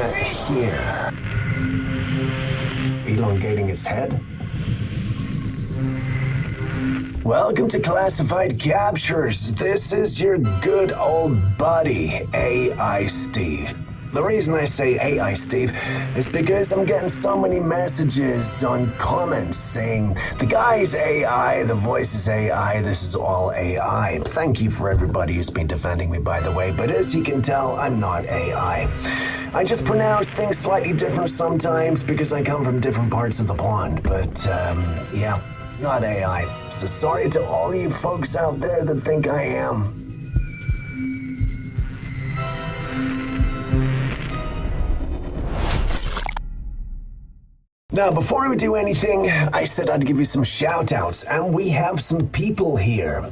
at here? Elongating its head? Welcome to Classified Captures. This is your good old buddy, AI Steve. The reason I say AI Steve is because I'm getting so many messages on comments saying the guy's AI, the voice is AI, this is all AI. Thank you for everybody who's been defending me, by the way, but as you can tell, I'm not AI. I just pronounce things slightly different sometimes because I come from different parts of the pond, but yeah, not AI. So sorry to all you folks out there that think I am. Now, before we do anything, I said I'd give you some shout-outs, and we have some people here.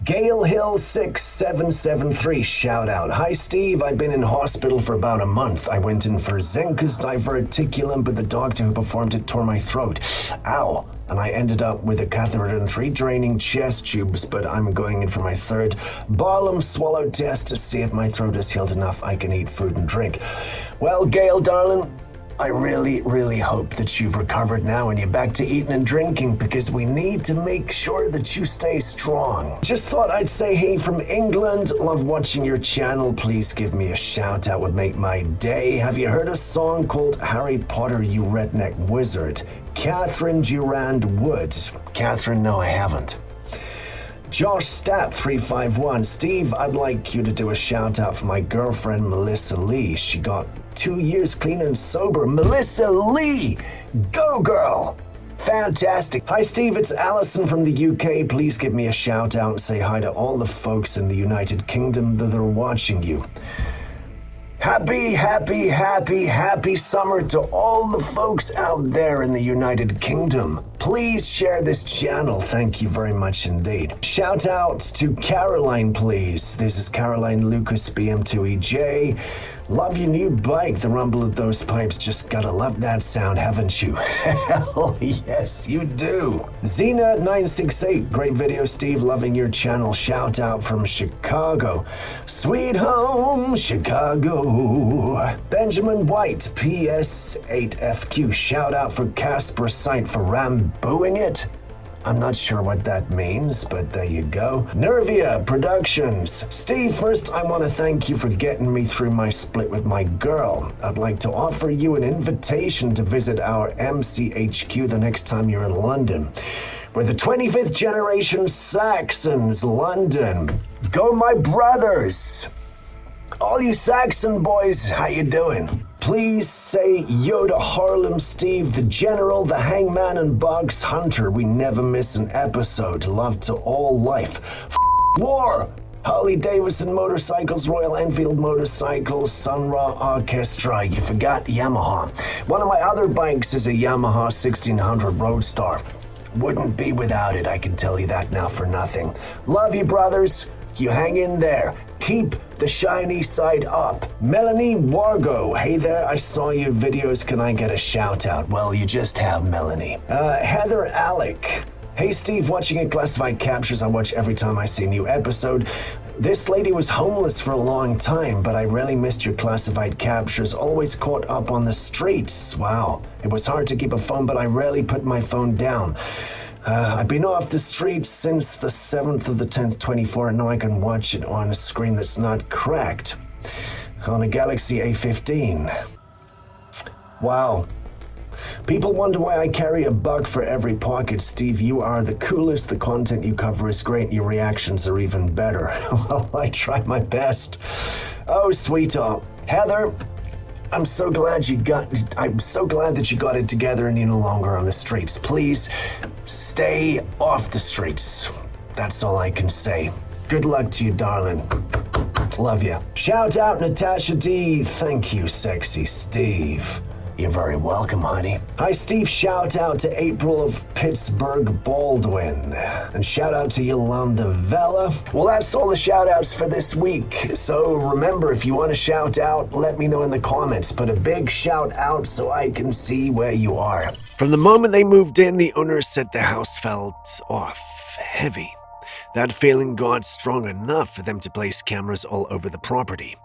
Gail Hill 6773, shout out. Hi Steve, I've been in hospital for about a month. I went in for Zenkus diverticulum, but the doctor who performed it tore my throat. Ow. And I ended up with a catheter and 3 draining chest tubes, but I'm going in for my 3rd Barnum swallow test to see if my throat is healed enough I can eat food and drink. Well, Gail, darling, I really hope that you've recovered now and you're back to eating and drinking because we need to make sure that you stay strong. Just thought I'd say hey from England. Love watching your channel. Please give me a shout out, would make my day. Have you heard a song called Harry Potter, You Redneck Wizard? Catherine Durand Wood. Catherine, no, I haven't. Josh Stapp 351. Steve, I'd like you to do a shout out for my girlfriend Melissa Lee. She got 2 years clean and sober. Melissa Lee! Go girl! Fantastic. Hi Steve, it's Allison from the UK. Please give me a shout out and say hi to all the folks in the United Kingdom that are watching you. Happy summer to all the folks out there in the United Kingdom. Please share this channel. Thank you very much indeed. Shout out to Caroline, please. This is Caroline Lucas, BM2EJ. Love your new bike. The rumble of those pipes, just gotta love that sound, haven't you? Hell yes, you do. Xena968, great video, Steve. Loving your channel. Shout out from Chicago. Sweet home, Chicago. Benjamin White, PS8FQ. Shout out for Casper Sight for Rambooing it. I'm not sure what that means, but there you go. Nervia Productions. Steve, first I want to thank you for getting me through my split with my girl. I'd like to offer you an invitation to visit our MCHQ the next time you're in London. We're the 25th generation Saxons, London. Go my brothers! All you Saxon boys, how you doing? Please say yo to Harlem Steve, the General, the Hangman, and Box Hunter. We never miss an episode. Love to all life. War! Harley Davidson Motorcycles, Royal Enfield Motorcycles, Sun Ra Orchestra. You forgot Yamaha. One of my other bikes is a Yamaha 1600 Roadstar. Wouldn't be without it, I can tell you that now for nothing. Love you, brothers. You hang in there. Keep the shiny side up. Melanie Wargo. Hey there, I saw your videos. Can I get a shout out? Well, you just have, Melanie. Heather Alec. Hey Steve, watching a Classified Captures. I watch every time I see a new episode. This lady was homeless for a long time, but I really missed your Classified Captures. Always caught up on the streets. Wow. It was hard to keep a phone, but I rarely put my phone down. I've been off the streets since the 7th of the 10th, 24, and now I can watch it on a screen that's not cracked. On a Galaxy A15. Wow. People wonder why I carry a buck for every pocket. Steve, you are the coolest. The content you cover is great. Your reactions are even better. Well, I try my best. Oh, sweetheart. Heather, I'm so glad that you got it together and you're no longer on the streets. Please stay off the streets. That's all I can say. Good luck to you, darling. Love you. Shout out Natasha D. Thank you, sexy Steve. You're very welcome, honey. Hi, Steve. Shout out to April of Pittsburgh Baldwin. And shout out to Yolanda Vella. Well, that's all the shout outs for this week. So remember, if you want to shout out, let me know in the comments. Put a big shout out so I can see where you are. From the moment they moved in, the owner said the house felt off, heavy. That feeling got strong enough for them to place cameras all over the property.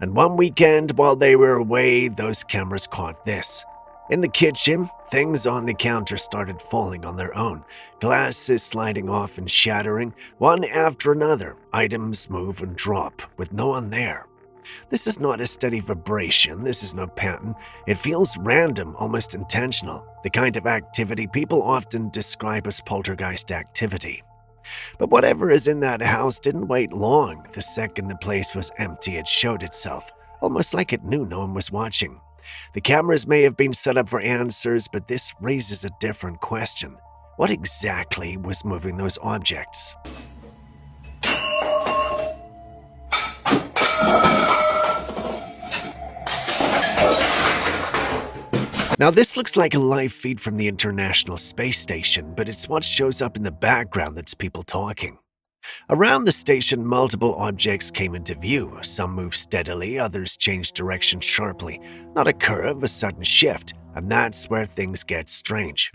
And one weekend while they were away, those cameras caught this. In the kitchen, things on the counter started falling on their own. Glasses sliding off and shattering, one after another. Items move and drop, with no one there. This is not a steady vibration, this is no pattern. It feels random, almost intentional. The kind of activity people often describe as poltergeist activity. But whatever is in that house didn't wait long. The second the place was empty, it showed itself, almost like it knew no one was watching. The cameras may have been set up for answers, but this raises a different question. What exactly was moving those objects? Now, this looks like a live feed from the International Space Station, but it's what shows up in the background that's people talking. Around the station, multiple objects came into view. Some moved steadily, others changed direction sharply. Not a curve, a sudden shift, and that's where things get strange.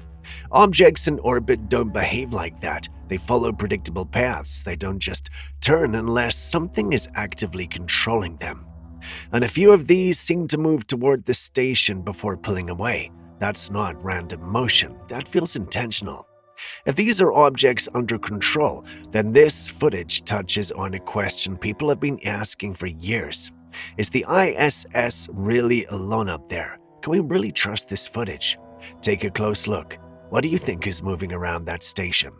Objects in orbit don't behave like that. They follow predictable paths. They don't just turn unless something is actively controlling them. And a few of these seem to move toward the station before pulling away. That's not random motion. That feels intentional. If these are objects under control, then this footage touches on a question people have been asking for years. Is the ISS really alone up there? Can we really trust this footage? Take a close look. What do you think is moving around that station?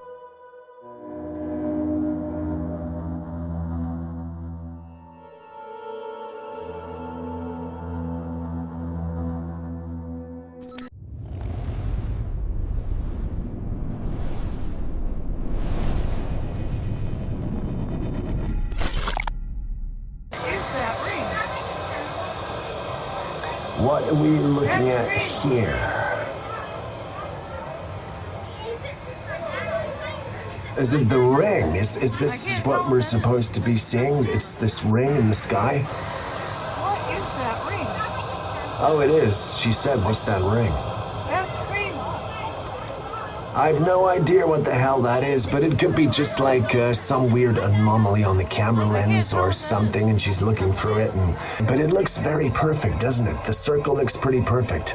What are we looking at here? Is it the ring? Is this what we're supposed to be seeing? It's this ring in the sky? What is that ring? Oh, it is. She said, what's that ring? That's green. I have no idea what the hell that is, but it could be just like some weird anomaly on the camera lens or something, and she's looking through it. But it looks very perfect, doesn't it? The circle looks pretty perfect.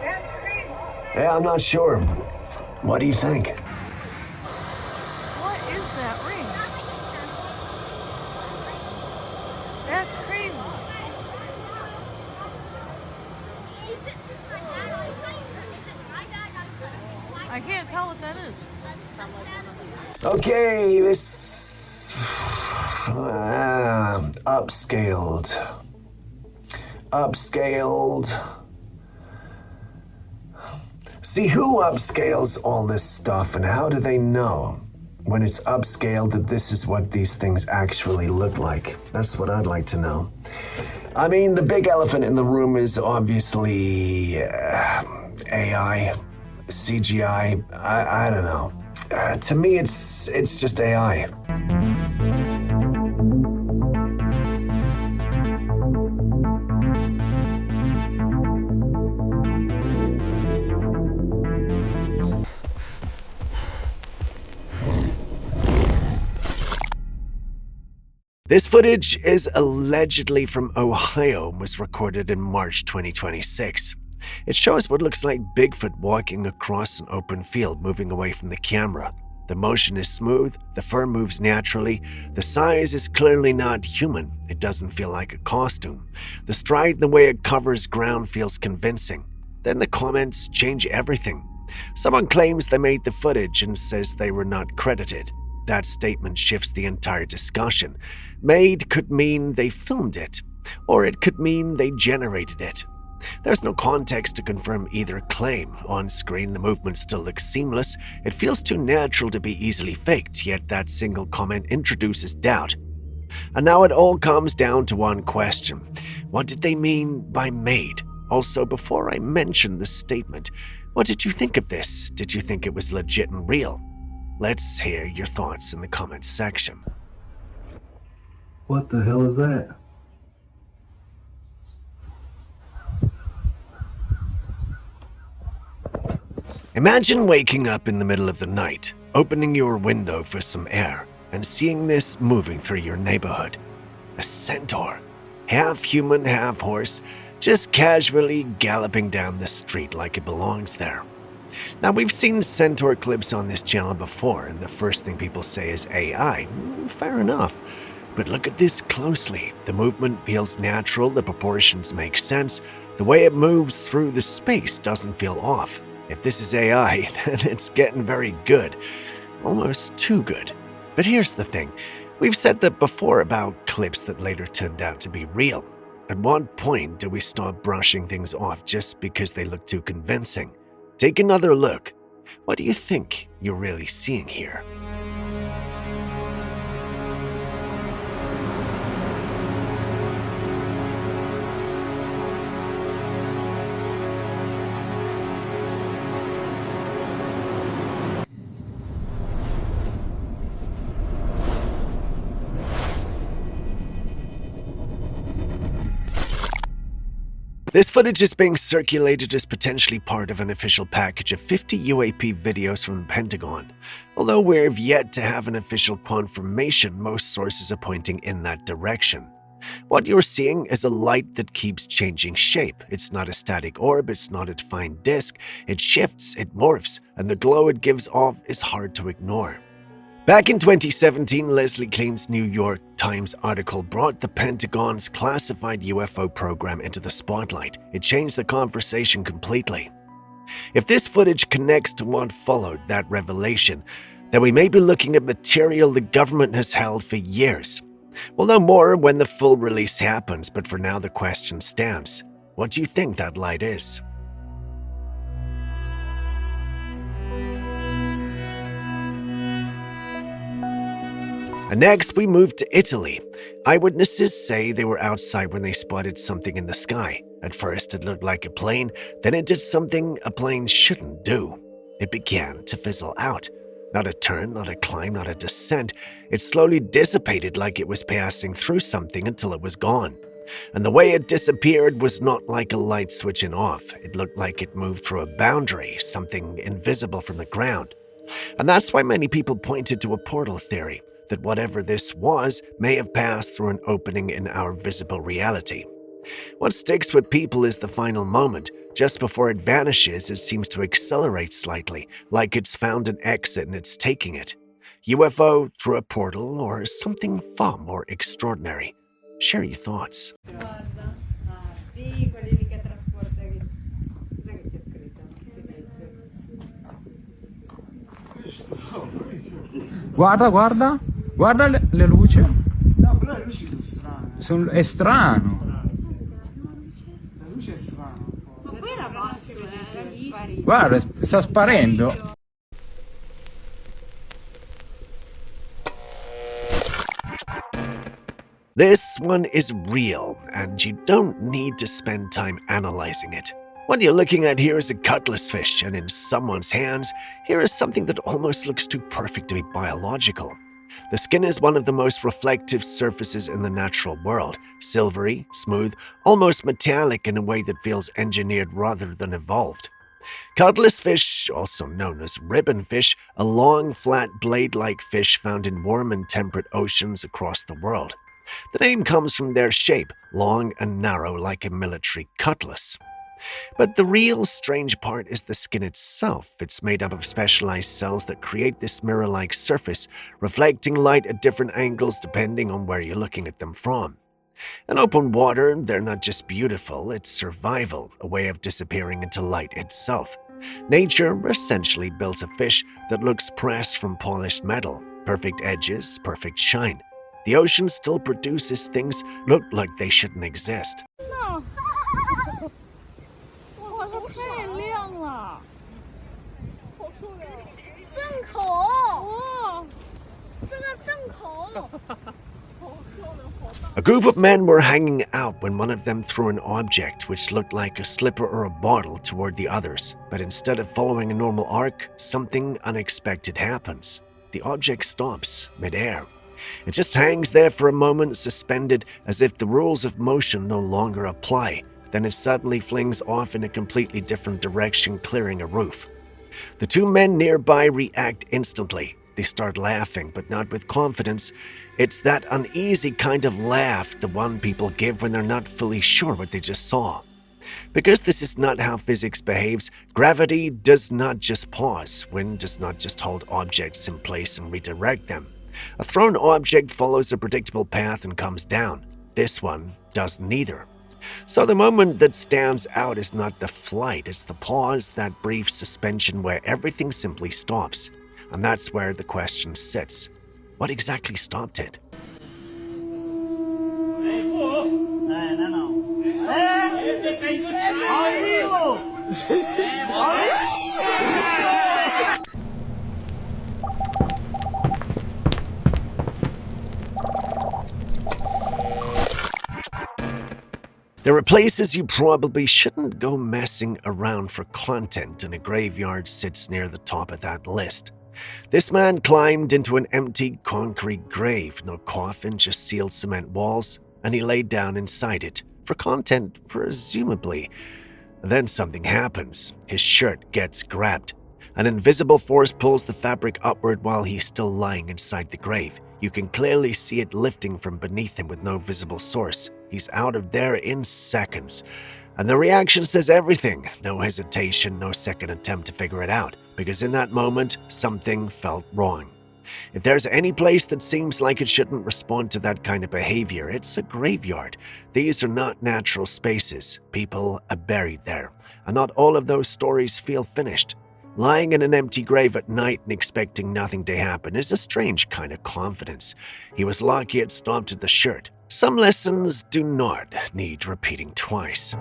That's green. Yeah, I'm not sure. What do you think? What is that ring? That's crazy. I can't tell what that is. Okay, this upscaled. See, who upscales all this stuff, and how do they know when it's upscaled that this is what these things actually look like? That's what I'd like to know. I mean, the big elephant in the room is obviously AI, CGI. I don't know. To me, it's just AI. This footage is allegedly from Ohio and was recorded in March 2026. It shows what looks like Bigfoot walking across an open field, moving away from the camera. The motion is smooth, the fur moves naturally, the size is clearly not human, it doesn't feel like a costume. The stride and the way it covers ground feels convincing. Then the comments change everything. Someone claims they made the footage and says they were not credited. That statement shifts the entire discussion. Made could mean they filmed it, or it could mean they generated it. There's no context to confirm either claim. On screen, the movement still looks seamless. It feels too natural to be easily faked, yet that single comment introduces doubt. And now it all comes down to one question. What did they mean by made? Also, before I mention the statement, what did you think of this? Did you think it was legit and real? Let's hear your thoughts in the comments section. What the hell is that? Imagine waking up in the middle of the night, opening your window for some air, and seeing this moving through your neighborhood. A centaur. half human, half horse, just casually galloping down the street like it belongs there. Now, we've seen centaur clips on this channel before, and the first thing people say is AI. Fair enough. But look at this closely. The movement feels natural, the proportions make sense, the way it moves through the space doesn't feel off. If this is AI, then it's getting very good. Almost too good. But here's the thing. We've said that before about clips that later turned out to be real. At what point do we stop brushing things off just because they look too convincing? Take another look. What do you think you're really seeing here? This footage is being circulated as potentially part of an official package of 50 UAP videos from the Pentagon. Although we've yet to have an official confirmation, most sources are pointing in that direction. What you're seeing is a light that keeps changing shape. It's not a static orb, it's not a defined disk. It shifts, it morphs, and the glow it gives off is hard to ignore. Back in 2017, Leslie Klein's New York Times article brought the Pentagon's classified UFO program into the spotlight. It changed the conversation completely. If this footage connects to what followed that revelation, then we may be looking at material the government has held for years. We'll know more when the full release happens, but for now the question stands. What do you think that light is? And next, we move to Italy. Eyewitnesses say they were outside when they spotted something in the sky. At first, it looked like a plane, then it did something a plane shouldn't do. It began to fizzle out. Not a turn, not a climb, not a descent. It slowly dissipated like it was passing through something until it was gone. And the way it disappeared was not like a light switching off. It looked like it moved through a boundary, something invisible from the ground. And that's why many people pointed to a portal theory, that whatever this was may have passed through an opening in our visible reality. What sticks with people is the final moment. Just before it vanishes, it seems to accelerate slightly, like it's found an exit and it's taking it. UFO through a portal or something far more extraordinary. Share your thoughts. Guarda, guarda, guarda le luci. No, però le luci sono strane. È strano. La luce è strana. Ma poi era basso, era sparito. Guarda, sta sparendo. This one is real, and you don't need to spend time analyzing it. What you're looking at here is a cutlass fish, and in someone's hands, here is something that almost looks too perfect to be biological. The skin is one of the most reflective surfaces in the natural world, silvery, smooth, almost metallic in a way that feels engineered rather than evolved. Cutlass fish, also known as ribbon fish, a long, flat, blade-like fish found in warm and temperate oceans across the world. The name comes from their shape, long and narrow like a military cutlass. But the real strange part is the skin itself. It's made up of specialized cells that create this mirror-like surface, reflecting light at different angles depending on where you're looking at them from. In open water, they're not just beautiful, it's survival, a way of disappearing into light itself. Nature essentially builds a fish that looks pressed from polished metal, perfect edges, perfect shine. The ocean still produces things look like they shouldn't exist. 哇，它太亮了！正口，哇，是个正口。 A group of men were hanging out when one of them threw an object which looked like a slipper or a bottle toward the others, but instead of following a normal arc, something unexpected happens. The object stops midair. It just hangs there for a moment, suspended as if the rules of motion no longer apply. Then it suddenly flings off in a completely different direction, clearing a roof. The two men nearby react instantly. They start laughing, but not with confidence. It's that uneasy kind of laugh, the one people give when they're not fully sure what they just saw. Because this is not how physics behaves, gravity does not just pause. Wind does not just hold objects in place and redirect them. A thrown object follows a predictable path and comes down. This one does neither. So the moment that stands out is not the flight, it's the pause, that brief suspension where everything simply stops. And that's where the question sits. What exactly stopped it? There are places you probably shouldn't go messing around for content, and a graveyard sits near the top of that list. This man climbed into an empty concrete grave, no coffin, just sealed cement walls, and he laid down inside it, for content, presumably. Then something happens. His shirt gets grabbed. An invisible force pulls the fabric upward while he's still lying inside the grave. You can clearly see it lifting from beneath him with no visible source. He's out of there in seconds. And the reaction says everything. No hesitation, no second attempt to figure it out. Because in that moment, something felt wrong. If there's any place that seems like it shouldn't respond to that kind of behavior, it's a graveyard. These are not natural spaces. People are buried there. And not all of those stories feel finished. Lying in an empty grave at night and expecting nothing to happen is a strange kind of confidence. He was lucky it stopped at the shirt. Some lessons do not need repeating twice.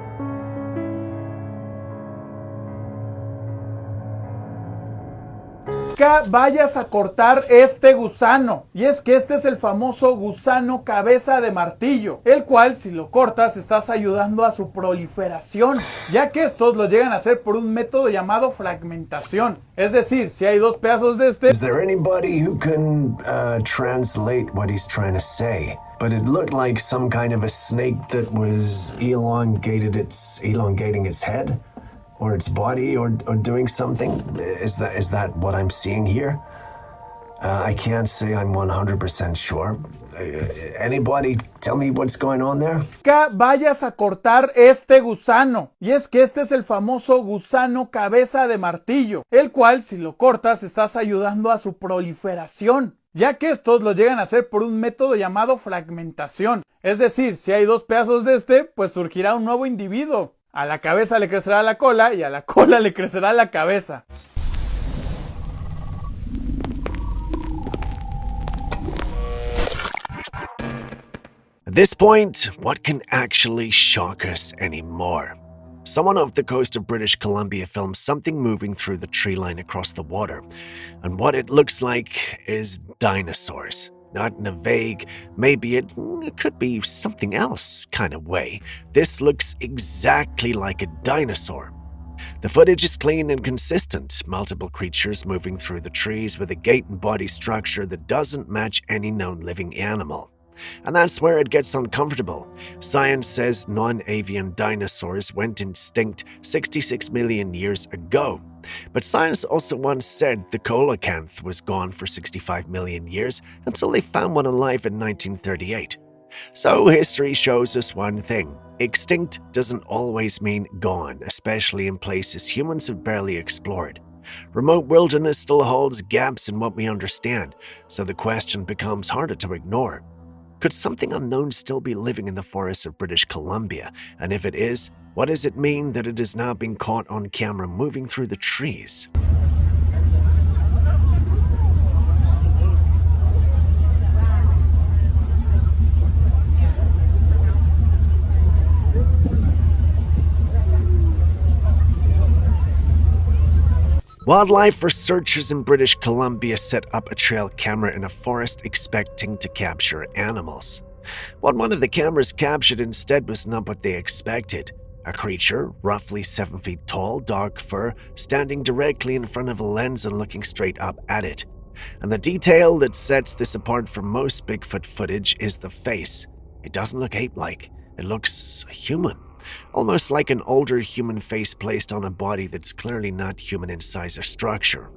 Nunca vayas a cortar este gusano. Y es que este es el famoso gusano cabeza de martillo, el cual si lo cortas estás ayudando a su proliferación, ya que estos lo llegan a hacer por un método llamado fragmentación. Es decir, si hay dos pedazos de este... Is there anybody who can translate what he's trying to say? But it looked like some kind of a snake that was elongating its head, or its body, or doing something. Is that what I'm seeing here? I can't say I'm 100% sure. Anybody tell me what's going on there? Nunca vayas a cortar este gusano. Y es que este es el famoso gusano cabeza de martillo, el cual si lo cortas estás ayudando a su proliferación, ya que estos lo llegan a hacer por un método llamado fragmentación. Es decir, si hay dos pedazos de este, pues surgirá un nuevo individuo. A la cabeza le crecerá la cola y a la cola le crecerá la cabeza. At this point, what can actually shock us anymore? Someone off the coast of British Columbia filmed something moving through the tree line across the water, and what it looks like is dinosaurs. Not in a vague, maybe it could be something else kind of way. This looks exactly like a dinosaur. The footage is clean and consistent, multiple creatures moving through the trees with a gait and body structure that doesn't match any known living animal. And that's where it gets uncomfortable. Science says non-avian dinosaurs went extinct 66 million years ago. But science also once said the coelacanth was gone for 65 million years until they found one alive in 1938. So history shows us one thing. Extinct doesn't always mean gone, especially in places humans have barely explored. Remote wilderness still holds gaps in what we understand, so the question becomes harder to ignore. Could something unknown still be living in the forests of British Columbia? And if it is, what does it mean that it is now being caught on camera moving through the trees? Wildlife researchers in British Columbia set up a trail camera in a forest expecting to capture animals. What one of the cameras captured instead was not what they expected. A creature, roughly 7 feet tall, dark fur, standing directly in front of a lens and looking straight up at it. And the detail that sets this apart from most Bigfoot footage is the face. It doesn't look ape-like. It looks human. Almost like an older human face placed on a body that's clearly not human in size or structure.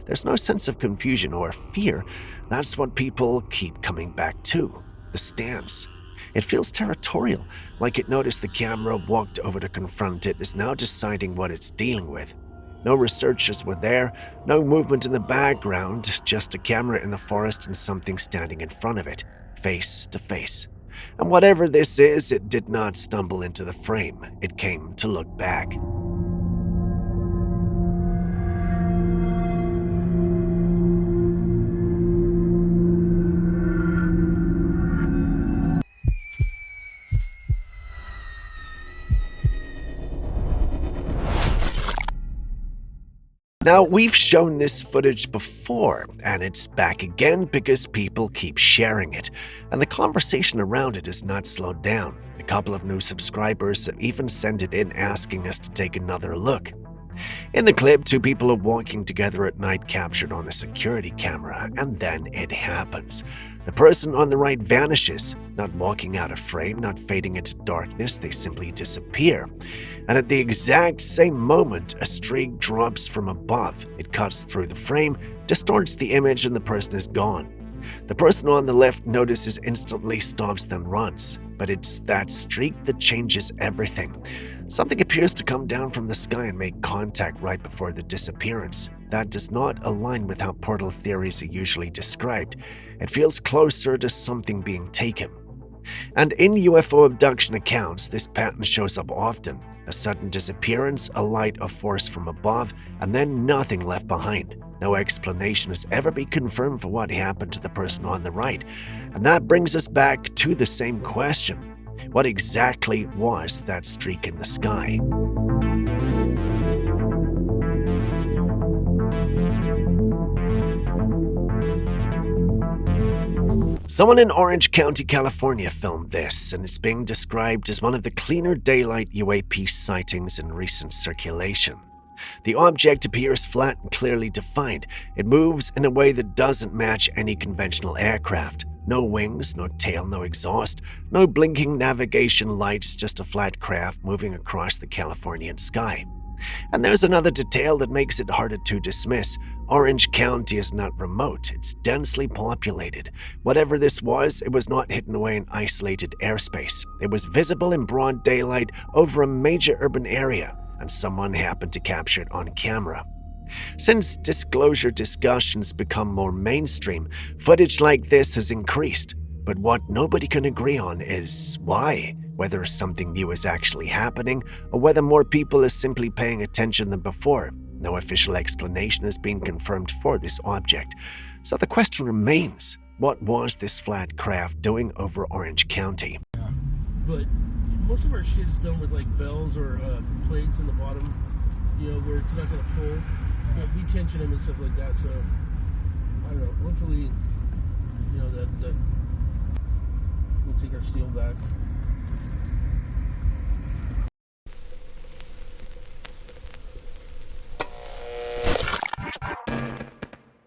There's no sense of confusion or fear. That's what people keep coming back to. The stance. It feels territorial, like it noticed the camera, walked over to confront it, is now deciding what it's dealing with. No researchers were there, no movement in the background, just a camera in the forest and something standing in front of it, face to face. And whatever this is, it did not stumble into the frame. It came to look back. Now, we've shown this footage before, and it's back again because people keep sharing it, and the conversation around it has not slowed down. A couple of new subscribers even sent it in asking us to take another look. In the clip, two people are walking together at night captured on a security camera, and then it happens. The person on the right vanishes, not walking out of frame, not fading into darkness, they simply disappear. And at the exact same moment, a streak drops from above. It cuts through the frame, distorts the image, and the person is gone. The person on the left notices instantly, stops, then runs. But it's that streak that changes everything. Something appears to come down from the sky and make contact right before the disappearance. That does not align with how portal theories are usually described. It feels closer to something being taken. And in UFO abduction accounts, this pattern shows up often. A sudden disappearance, a light of force from above, and then nothing left behind. No explanation has ever been confirmed for what happened to the person on the right. And that brings us back to the same question. What exactly was that streak in the sky? Someone in Orange County, California filmed this, and it's being described as one of the cleaner daylight UAP sightings in recent circulation. The object appears flat and clearly defined. It moves in a way that doesn't match any conventional aircraft. No wings, no tail, no exhaust, no blinking navigation lights, just a flat craft moving across the Californian sky. And there's another detail that makes it harder to dismiss. Orange County is not remote, it's densely populated. Whatever this was, it was not hidden away in isolated airspace. It was visible in broad daylight over a major urban area, and someone happened to capture it on camera. Since disclosure discussions become more mainstream, footage like this has increased. But what nobody can agree on is why, whether something new is actually happening or whether more people are simply paying attention than before. No official explanation has been confirmed for this object. So the question remains, what was this flat craft doing over Orange County? Yeah, but most of our shit is done with like bells or plates in the bottom, where it's not going to pull. We tension them and stuff like that, so I don't know, hopefully, that we'll take our steel back.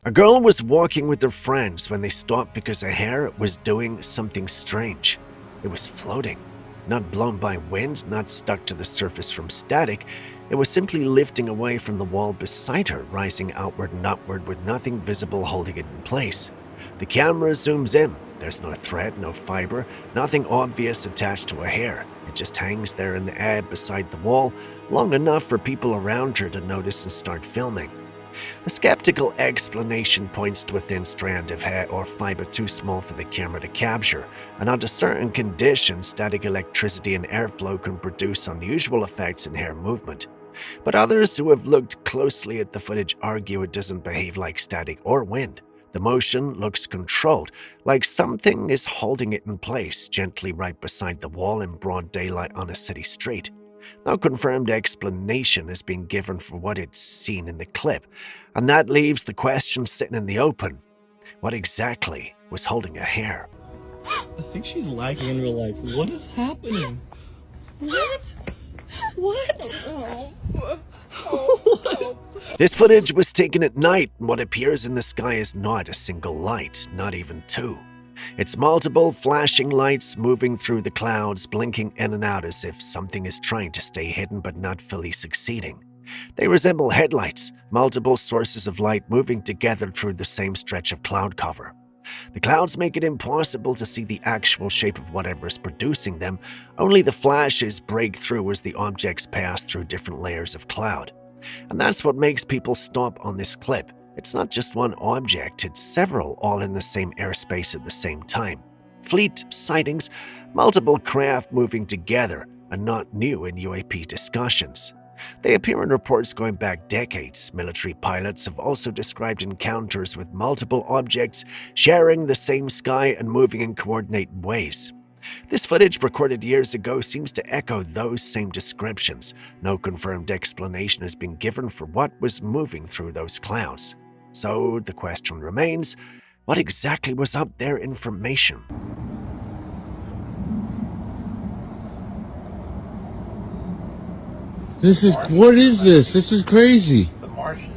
A girl was walking with her friends when they stopped because a hair was doing something strange. It was floating, not blown by wind, not stuck to the surface from static. It was simply lifting away from the wall beside her, rising outward and upward with nothing visible holding it in place. The camera zooms in. There's no thread, no fiber, nothing obvious attached to a hair. It just hangs there in the air beside the wall, long enough for people around her to notice and start filming. The skeptical explanation points to a thin strand of hair or fiber too small for the camera to capture, and under certain conditions, static electricity and airflow can produce unusual effects in hair movement. But others who have looked closely at the footage argue it doesn't behave like static or wind. The motion looks controlled, like something is holding it in place gently right beside the wall in broad daylight on a city street. No confirmed explanation has been given for what it's seen in the clip, and that leaves the question sitting in the open. What exactly was holding her hair? I think she's lagging in real life. What is happening? What? What? This footage was taken at night, and what appears in the sky is not a single light, not even two. It's multiple flashing lights moving through the clouds, blinking in and out as if something is trying to stay hidden but not fully succeeding. They resemble headlights, multiple sources of light moving together through the same stretch of cloud cover. The clouds make it impossible to see the actual shape of whatever is producing them. Only the flashes break through as the objects pass through different layers of cloud. And that's what makes people stop on this clip. It's not just one object, it's several all in the same airspace at the same time. Fleet sightings, multiple craft moving together, are not new in UAP discussions. They appear in reports going back decades. Military pilots have also described encounters with multiple objects sharing the same sky and moving in coordinated ways. This footage recorded years ago seems to echo those same descriptions. No confirmed explanation has been given for what was moving through those clouds. So the question remains, what exactly was up there in formation? What is this? This is crazy. The Martians.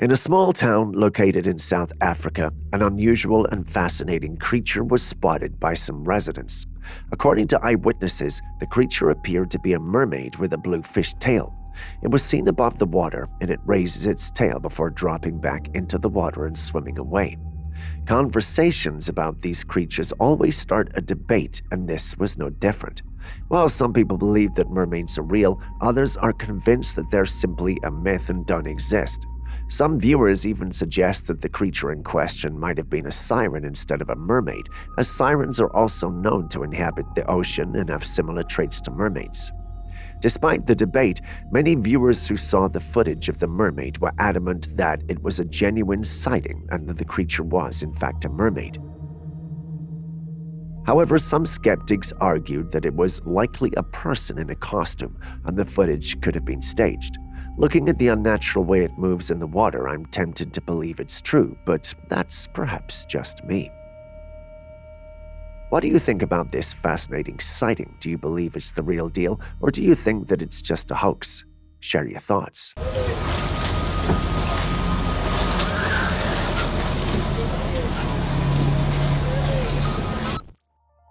In a small town located in South Africa, an unusual and fascinating creature was spotted by some residents. According to eyewitnesses, the creature appeared to be a mermaid with a blue fish tail. It was seen above the water, and it raises its tail before dropping back into the water and swimming away. Conversations about these creatures always start a debate, and this was no different. While some people believe that mermaids are real, others are convinced that they're simply a myth and don't exist. Some viewers even suggest that the creature in question might have been a siren instead of a mermaid, as sirens are also known to inhabit the ocean and have similar traits to mermaids. Despite the debate, many viewers who saw the footage of the mermaid were adamant that it was a genuine sighting and that the creature was, in fact, a mermaid. However, some skeptics argued that it was likely a person in a costume and the footage could have been staged. Looking at the unnatural way it moves in the water, I'm tempted to believe it's true, but that's perhaps just me. What do you think about this fascinating sighting? Do you believe it's the real deal, or do you think that it's just a hoax? Share your thoughts.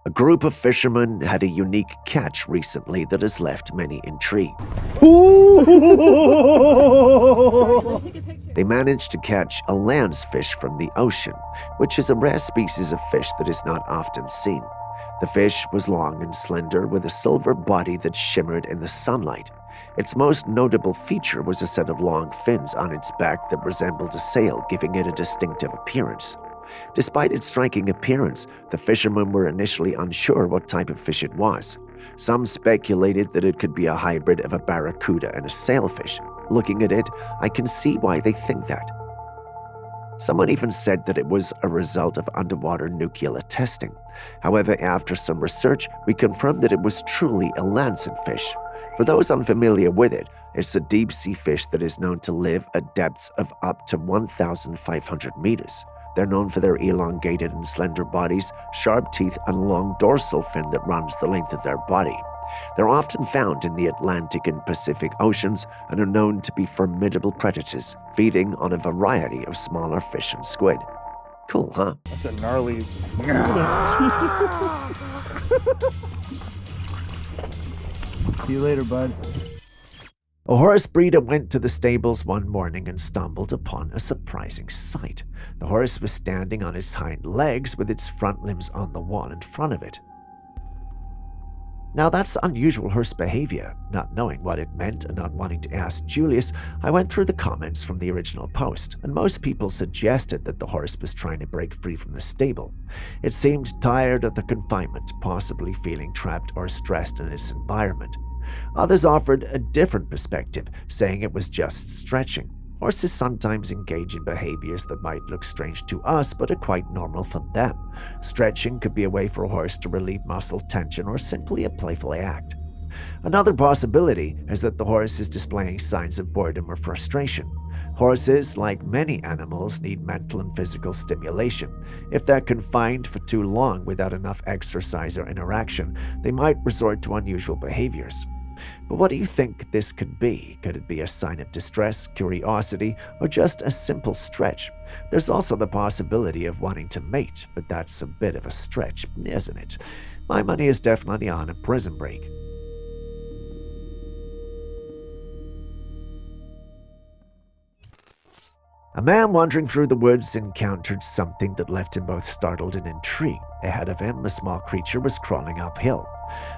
A group of fishermen had a unique catch recently that has left many intrigued. They managed to catch a landsfish from the ocean, which is a rare species of fish that is not often seen. The fish was long and slender with a silver body that shimmered in the sunlight. Its most notable feature was a set of long fins on its back that resembled a sail, giving it a distinctive appearance. Despite its striking appearance, the fishermen were initially unsure what type of fish it was. Some speculated that it could be a hybrid of a barracuda and a sailfish. Looking at it, I can see why they think that. Someone even said that it was a result of underwater nuclear testing. However, after some research, we confirmed that it was truly a lancetfish. For those unfamiliar with it, it's a deep-sea fish that is known to live at depths of up to 1,500 meters. They're known for their elongated and slender bodies, sharp teeth, and long dorsal fin that runs the length of their body. They're often found in the Atlantic and Pacific Oceans and are known to be formidable predators, feeding on a variety of smaller fish and squid. Cool, huh? That's a gnarly... See you later, bud. A horse breeder went to the stables one morning and stumbled upon a surprising sight. The horse was standing on its hind legs with its front limbs on the wall in front of it. Now that's unusual horse behavior. Not knowing what it meant and not wanting to ask Julius, I went through the comments from the original post, and most people suggested that the horse was trying to break free from the stable. It seemed tired of the confinement, possibly feeling trapped or stressed in its environment. Others offered a different perspective, saying it was just stretching. Horses sometimes engage in behaviors that might look strange to us but are quite normal for them. Stretching could be a way for a horse to relieve muscle tension or simply a playful act. Another possibility is that the horse is displaying signs of boredom or frustration. Horses, like many animals, need mental and physical stimulation. If they're confined for too long without enough exercise or interaction, they might resort to unusual behaviors. But what do you think this could be? Could it be a sign of distress, curiosity, or just a simple stretch? There's also the possibility of wanting to mate, but that's a bit of a stretch, isn't it? My money is definitely on a prison break. A man wandering through the woods encountered something that left him both startled and intrigued. Ahead of him, a small creature was crawling uphill.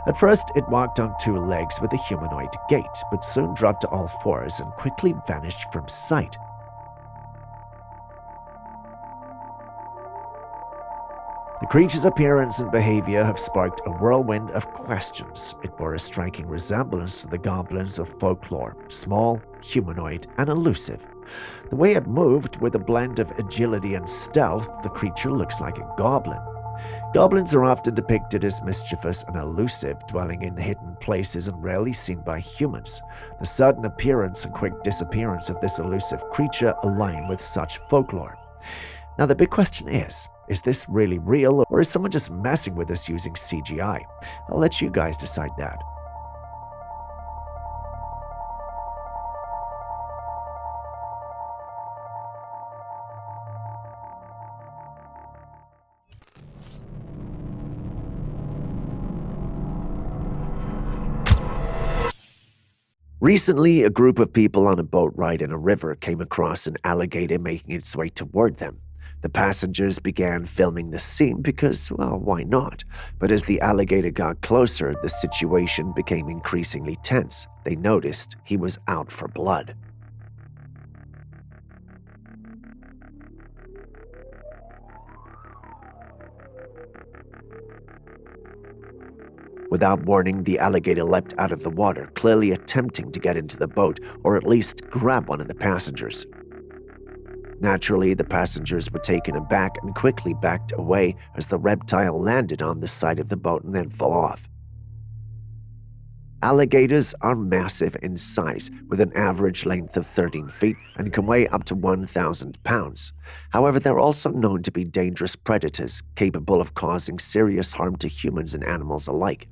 At first, it walked on two legs with a humanoid gait, but soon dropped to all fours and quickly vanished from sight. The creature's appearance and behavior have sparked a whirlwind of questions. It bore a striking resemblance to the goblins of folklore, small, humanoid, and elusive. The way it moved, with a blend of agility and stealth, the creature looks like a goblin. Goblins are often depicted as mischievous and elusive, dwelling in hidden places and rarely seen by humans. The sudden appearance and quick disappearance of this elusive creature align with such folklore. Now the big question is this really real, or is someone just messing with us using CGI? I'll let you guys decide that. Recently, a group of people on a boat ride in a river came across an alligator making its way toward them. The passengers began filming the scene because, well, why not? But as the alligator got closer, the situation became increasingly tense. They noticed he was out for blood. Without warning, the alligator leapt out of the water, clearly attempting to get into the boat or at least grab one of the passengers. Naturally, the passengers were taken aback and quickly backed away as the reptile landed on the side of the boat and then fell off. Alligators are massive in size, with an average length of 13 feet and can weigh up to 1,000 pounds. However, they're also known to be dangerous predators, capable of causing serious harm to humans and animals alike.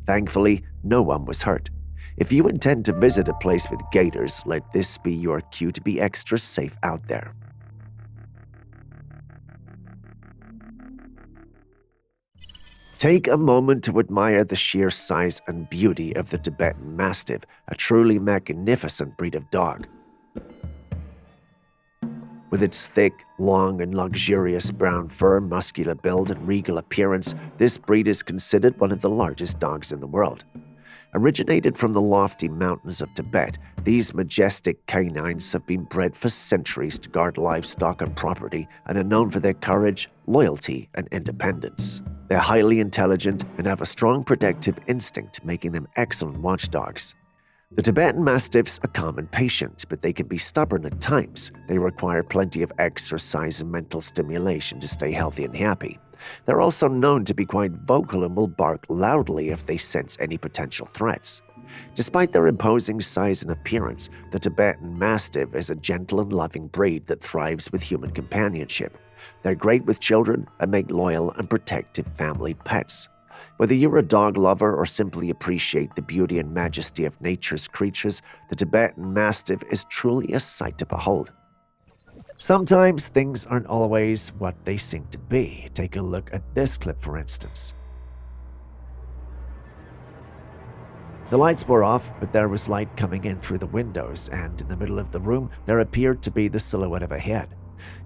Thankfully, no one was hurt. If you intend to visit a place with gators, let this be your cue to be extra safe out there. Take a moment to admire the sheer size and beauty of the Tibetan Mastiff, a truly magnificent breed of dog. With its thick, long, and luxurious brown fur, muscular build, and regal appearance, this breed is considered one of the largest dogs in the world. Originated from the lofty mountains of Tibet, these majestic canines have been bred for centuries to guard livestock and property and are known for their courage, loyalty, and independence. They're highly intelligent and have a strong protective instinct, making them excellent watchdogs. The Tibetan Mastiffs are calm and patient, but they can be stubborn at times. They require plenty of exercise and mental stimulation to stay healthy and happy. They're also known to be quite vocal and will bark loudly if they sense any potential threats. Despite their imposing size and appearance, the Tibetan Mastiff is a gentle and loving breed that thrives with human companionship. They're great with children and make loyal and protective family pets. Whether you're a dog lover or simply appreciate the beauty and majesty of nature's creatures, the Tibetan Mastiff is truly a sight to behold. Sometimes things aren't always what they seem to be. Take a look at this clip, for instance. The lights were off, but there was light coming in through the windows, and in the middle of the room, there appeared to be the silhouette of a head.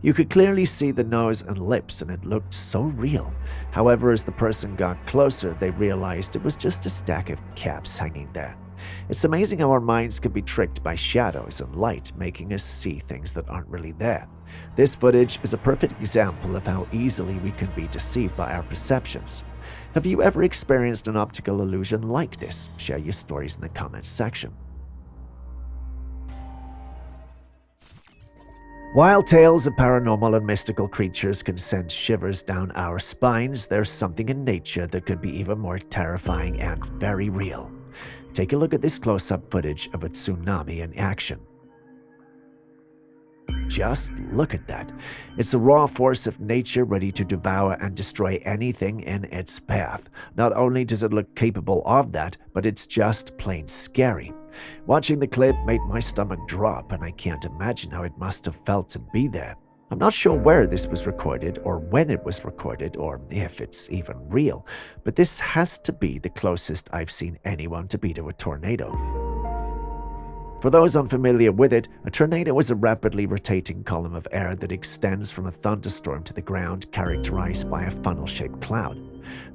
You could clearly see the nose and lips, and it looked so real. However, as the person got closer, they realized it was just a stack of caps hanging there. It's amazing how our minds can be tricked by shadows and light, making us see things that aren't really there. This footage is a perfect example of how easily we can be deceived by our perceptions. Have you ever experienced an optical illusion like this? Share your stories in the comments section. While tales of paranormal and mystical creatures can send shivers down our spines, there's something in nature that could be even more terrifying and very real. Take a look at this close-up footage of a tsunami in action. Just look at that. It's a raw force of nature ready to devour and destroy anything in its path. Not only does it look capable of that, but it's just plain scary. Watching the clip made my stomach drop, and I can't imagine how it must have felt to be there. I'm not sure where this was recorded or when it was recorded or if it's even real, but this has to be the closest I've seen anyone to be to a tornado. For those unfamiliar with it, a tornado is a rapidly rotating column of air that extends from a thunderstorm to the ground, characterized by a funnel-shaped cloud.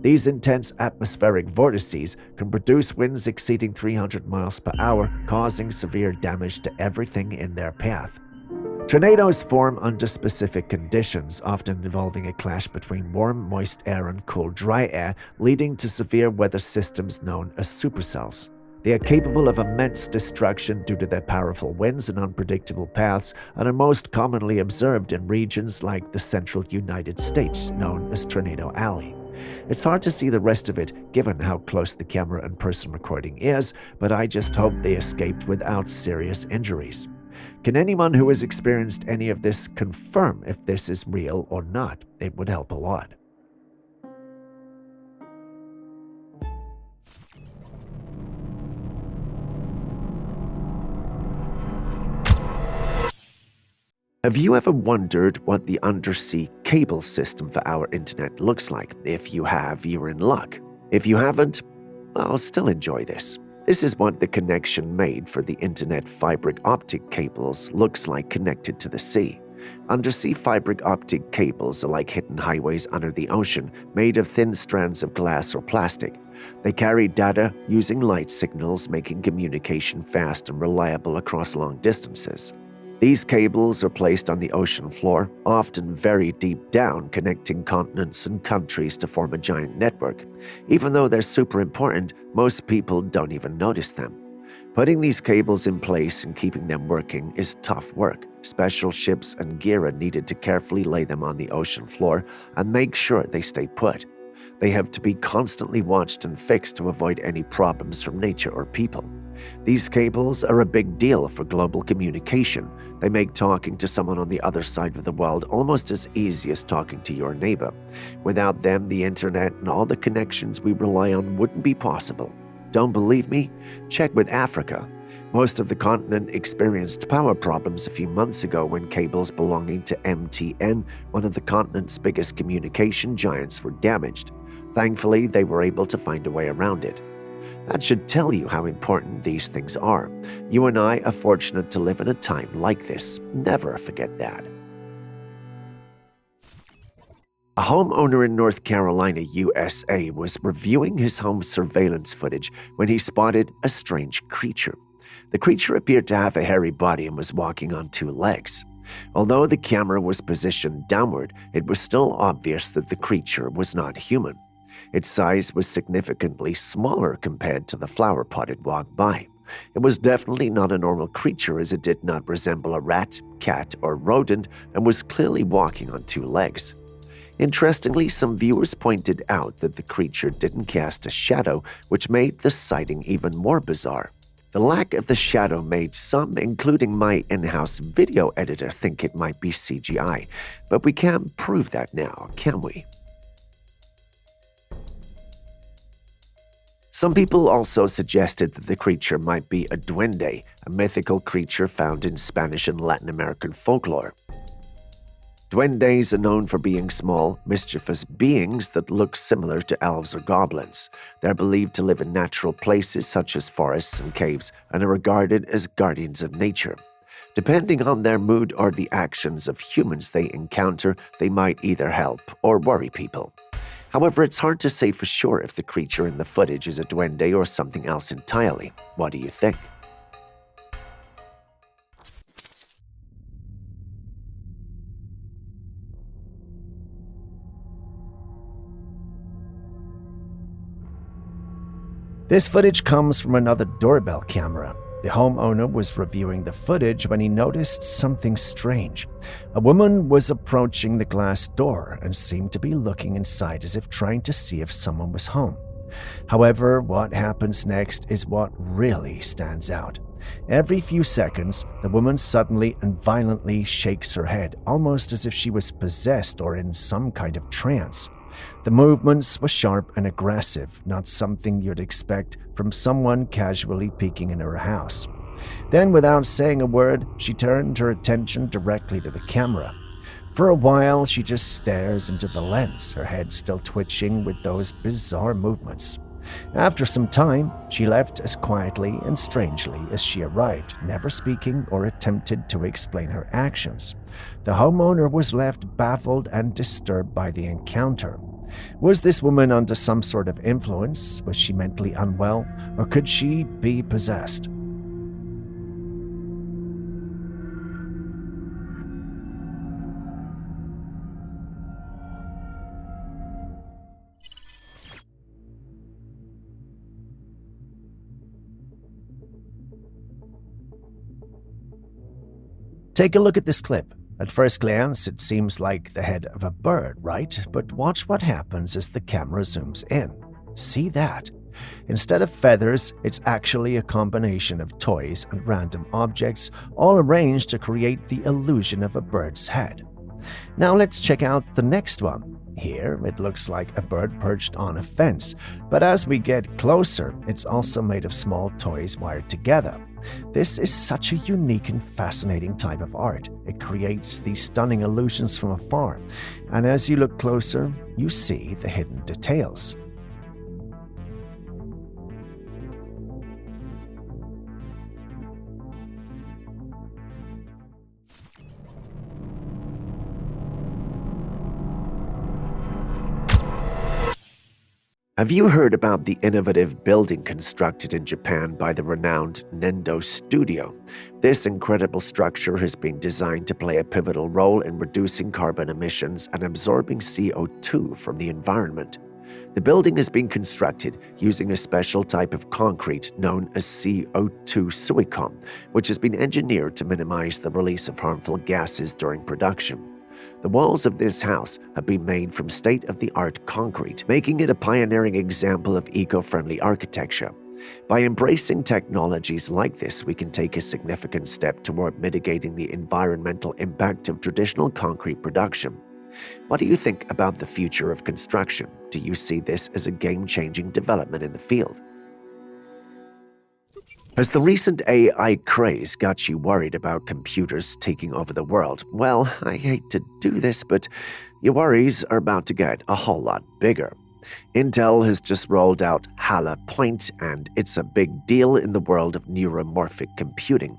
These intense atmospheric vortices can produce winds exceeding 300 miles per hour, causing severe damage to everything in their path. Tornadoes form under specific conditions, often involving a clash between warm, moist air and cool, dry air, leading to severe weather systems known as supercells. They are capable of immense destruction due to their powerful winds and unpredictable paths, and are most commonly observed in regions like the central United States, known as Tornado Alley. It's hard to see the rest of it given how close the camera and person recording is, but I just hope they escaped without serious injuries. Can anyone who has experienced any of this confirm if this is real or not? It would help a lot. Have you ever wondered what the undersea cable system for our internet looks like? If you have, you're in luck. If you haven't, well, still enjoy this. This is what the connection made for the internet fiber optic cables looks like connected to the sea. Undersea fiber optic cables are like hidden highways under the ocean, made of thin strands of glass or plastic. They carry data using light signals, making communication fast and reliable across long distances. These cables are placed on the ocean floor, often very deep down, connecting continents and countries to form a giant network. Even though they're super important, most people don't even notice them. Putting these cables in place and keeping them working is tough work. Special ships and gear are needed to carefully lay them on the ocean floor and make sure they stay put. They have to be constantly watched and fixed to avoid any problems from nature or people. These cables are a big deal for global communication. They make talking to someone on the other side of the world almost as easy as talking to your neighbor. Without them, the internet and all the connections we rely on wouldn't be possible. Don't believe me? Check with Africa. Most of the continent experienced power problems a few months ago when cables belonging to MTN, one of the continent's biggest communication giants, were damaged. Thankfully, they were able to find a way around it. That should tell you how important these things are. You and I are fortunate to live in a time like this. Never forget that. A homeowner in North Carolina, USA, was reviewing his home surveillance footage when he spotted a strange creature. The creature appeared to have a hairy body and was walking on two legs. Although the camera was positioned downward, it was still obvious that the creature was not human. Its size was significantly smaller compared to the flower pot it walked by. It was definitely not a normal creature, as it did not resemble a rat, cat, or rodent, and was clearly walking on two legs. Interestingly, some viewers pointed out that the creature didn't cast a shadow, which made the sighting even more bizarre. The lack of the shadow made some, including my in-house video editor, think it might be CGI, but we can't prove that now, can we? Some people also suggested that the creature might be a duende, a mythical creature found in Spanish and Latin American folklore. Duendes are known for being small, mischievous beings that look similar to elves or goblins. They're believed to live in natural places such as forests and caves and are regarded as guardians of nature. Depending on their mood or the actions of humans they encounter, they might either help or worry people. However, it's hard to say for sure if the creature in the footage is a duende or something else entirely. What do you think? This footage comes from another doorbell camera. The homeowner was reviewing the footage when he noticed something strange. A woman was approaching the glass door and seemed to be looking inside as if trying to see if someone was home. However, what happens next is what really stands out. Every few seconds, the woman suddenly and violently shakes her head, almost as if she was possessed or in some kind of trance. The movements were sharp and aggressive, not something you'd expect from someone casually peeking in her house. Then, without saying a word, she turned her attention directly to the camera. For a while, she just stares into the lens, her head still twitching with those bizarre movements. After some time, she left as quietly and strangely as she arrived, never speaking or attempted to explain her actions. The homeowner was left baffled and disturbed by the encounter. Was this woman under some sort of influence? Was she mentally unwell? Or could she be possessed? Take a look at this clip. At first glance, it seems like the head of a bird, right? But watch what happens as the camera zooms in. See that? Instead of feathers, it's actually a combination of toys and random objects, all arranged to create the illusion of a bird's head. Now let's check out the next one. Here, it looks like a bird perched on a fence, but as we get closer, it's also made of small toys wired together. This is such a unique and fascinating type of art. It creates these stunning illusions from afar, and as you look closer, you see the hidden details. Have you heard about the innovative building constructed in Japan by the renowned Nendo Studio? This incredible structure has been designed to play a pivotal role in reducing carbon emissions and absorbing CO2 from the environment. The building has been constructed using a special type of concrete known as CO2 suicom, which has been engineered to minimize the release of harmful gases during production. The walls of this house have been made from state-of-the-art concrete, making it a pioneering example of eco-friendly architecture. By embracing technologies like this, we can take a significant step toward mitigating the environmental impact of traditional concrete production. What do you think about the future of construction? Do you see this as a game-changing development in the field? Has the recent AI craze got you worried about computers taking over the world? Well, I hate to do this, but your worries are about to get a whole lot bigger. Intel has just rolled out Hala Point, and it's a big deal in the world of neuromorphic computing.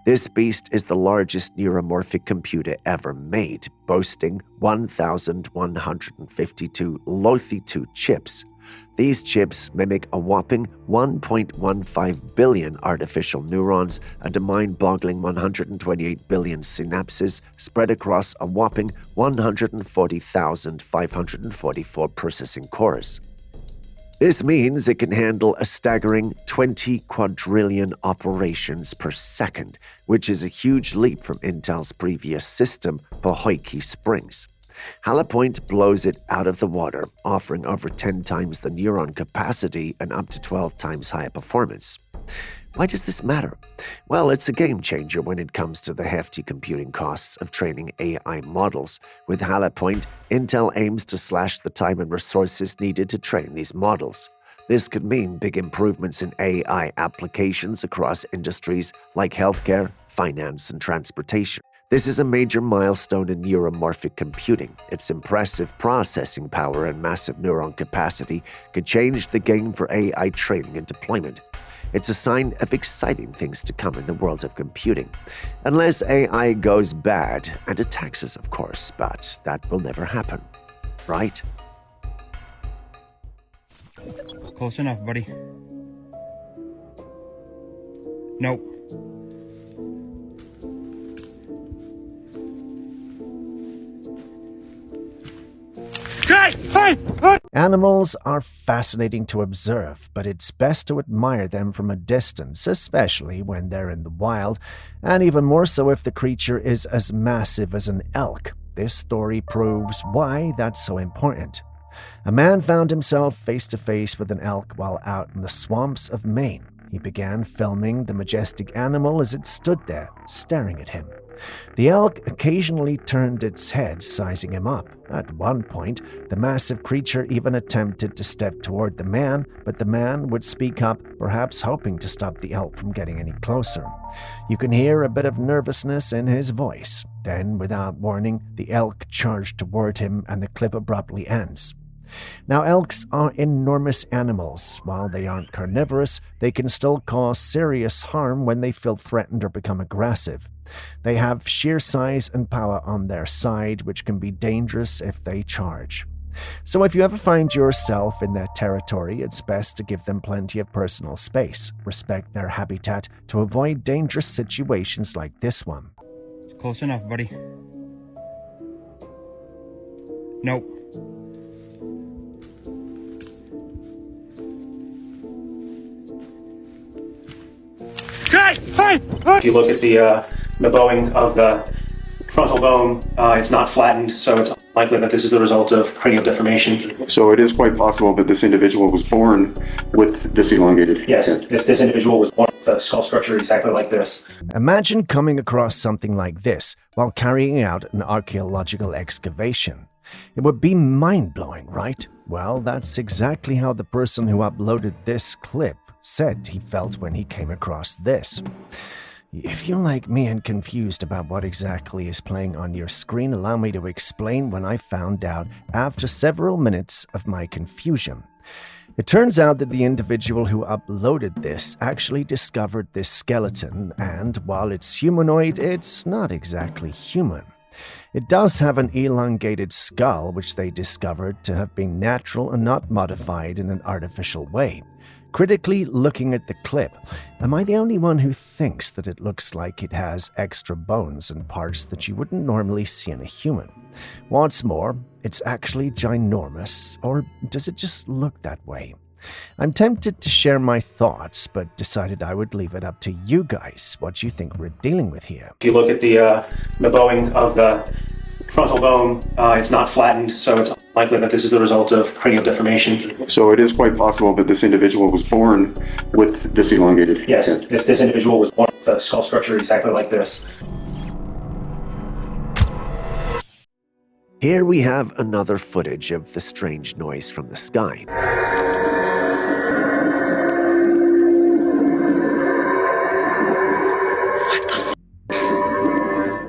This beast is the largest neuromorphic computer ever made, boasting 1,152 Lothi-2 chips. These chips mimic a whopping 1.15 billion artificial neurons and a mind-boggling 128 billion synapses spread across a whopping 140,544 processing cores. This means it can handle a staggering 20 quadrillion operations per second, which is a huge leap from Intel's previous system, Pahokee Springs. Hala Point blows it out of the water, offering over 10 times the neuron capacity and up to 12 times higher performance. Why does this matter? Well, it's a game changer when it comes to the hefty computing costs of training AI models. With Hala Point, Intel aims to slash the time and resources needed to train these models. This could mean big improvements in AI applications across industries like healthcare, finance, and transportation. This is a major milestone in neuromorphic computing. Its impressive processing power and massive neuron capacity could change the game for AI training and deployment. It's a sign of exciting things to come in the world of computing. Unless AI goes bad and attacks us, of course, but that will never happen. Right? Close enough, buddy. Nope. Animals are fascinating to observe, but it's best to admire them from a distance, especially when they're in the wild, and even more so if the creature is as massive as an elk. This story proves why that's so important. A man found himself face to face with an elk while out in the swamps of Maine. He began filming the majestic animal as it stood there, staring at him. The elk occasionally turned its head, sizing him up. At one point, the massive creature even attempted to step toward the man, but the man would speak up, perhaps hoping to stop the elk from getting any closer. You can hear a bit of nervousness in his voice. Then, without warning, the elk charged toward him and the clip abruptly ends. Now, elks are enormous animals. While they aren't carnivorous, they can still cause serious harm when they feel threatened or become aggressive. They have sheer size and power on their side, which can be dangerous if they charge. So if you ever find yourself in their territory, it's best to give them plenty of personal space, respect their habitat to avoid dangerous situations like this one. Close enough, buddy. Nope. If you look at the bowing of the frontal bone, it's not flattened, so it's likely that this is the result of cranial deformation. So it is quite possible that this individual was born with this elongated. Yes, this individual was born with a skull structure exactly like this. Imagine coming across something like this while carrying out an archaeological excavation. It would be mind-blowing, right? Well, that's exactly how the person who uploaded this clip said he felt when he came across this. If you're like me and confused about what exactly is playing on your screen, allow me to explain when I found out after several minutes of my confusion. It turns out that the individual who uploaded this actually discovered this skeleton, and while it's humanoid, it's not exactly human. It does have an elongated skull, which they discovered to have been natural and not modified in an artificial way. Critically looking at the clip, am I the only one who thinks that it looks like it has extra bones and parts that you wouldn't normally see in a human? What's more, it's actually ginormous, or does it just look that way? I'm tempted to share my thoughts, but decided I would leave it up to you guys what you think we're dealing with here. If you look at the bowing of the frontal bone, it's not flattened, so it's likely that this is the result of cranial deformation. So it is quite possible that this individual was born with this elongated. Yes, this individual was born with a skull structure exactly like this. Here we have another footage of the strange noise from the sky.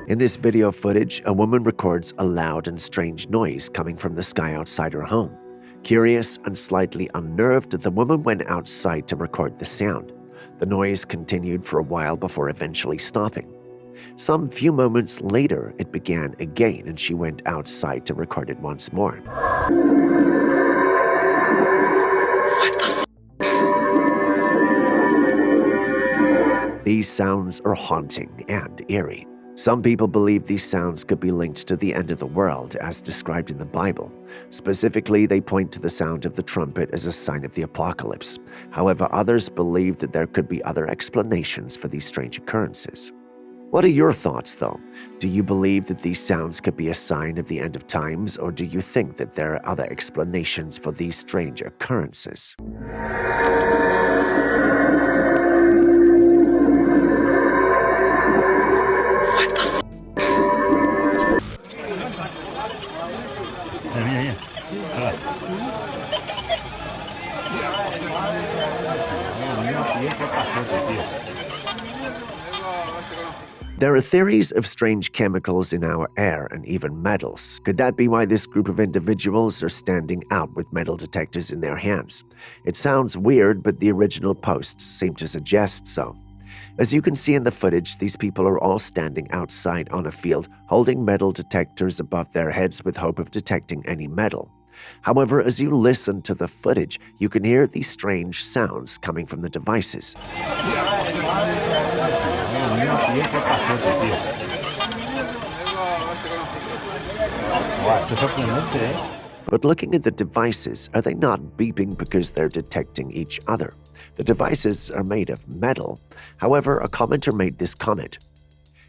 In this video footage, a woman records a loud and strange noise coming from the sky outside her home. Curious and slightly unnerved, the woman went outside to record the sound. The noise continued for a while before eventually stopping. Some few moments later, it began again, and she went outside to record it once more. These sounds are haunting and eerie. Some people believe these sounds could be linked to the end of the world as described in the Bible. Specifically, they point to the sound of the trumpet as a sign of the apocalypse. However, others believe that there could be other explanations for these strange occurrences. What are your thoughts, though? Do you believe that these sounds could be a sign of the end of times, or do you think that there are other explanations for these strange occurrences? There are theories of strange chemicals in our air and even metals. Could that be why this group of individuals are standing out with metal detectors in their hands? It sounds weird, but the original posts seem to suggest so. As you can see in the footage, these people are all standing outside on a field, holding metal detectors above their heads with hope of detecting any metal. However, as you listen to the footage, you can hear these strange sounds coming from the devices. But looking at the devices, are they not beeping because they're detecting each other? The devices are made of metal. However, a commenter made this comment.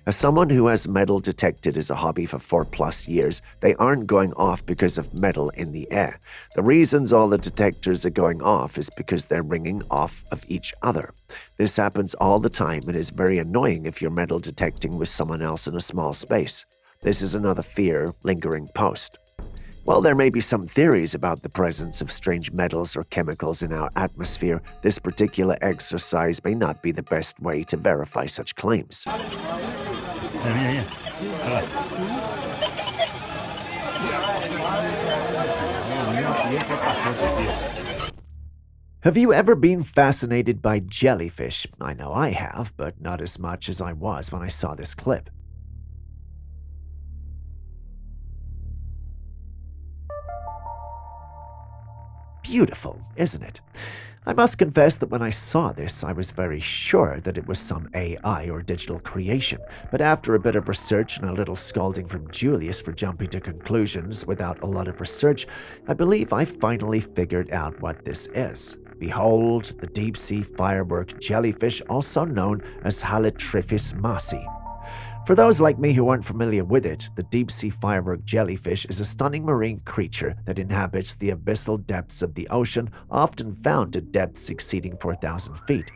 As someone who has metal detected as a hobby for 4+ years, they aren't going off because of metal in the air. The reasons all the detectors are going off is because they're ringing off of each other. This happens all the time and is very annoying if you're metal detecting with someone else in a small space. This is another fear lingering post. While there may be some theories about the presence of strange metals or chemicals in our atmosphere, this particular exercise may not be the best way to verify such claims. Have you ever been fascinated by jellyfish? I know I have, but not as much as I was when I saw this clip. Beautiful, isn't it? I must confess that when I saw this, I was very sure that it was some AI or digital creation, but after a bit of research and a little scolding from Julius for jumping to conclusions without a lot of research, I believe I finally figured out what this is. Behold, the deep-sea firework jellyfish, also known as Halitryphis masi. For those like me who aren't familiar with it, the deep-sea firework jellyfish is a stunning marine creature that inhabits the abyssal depths of the ocean, often found at depths exceeding 4,000 feet.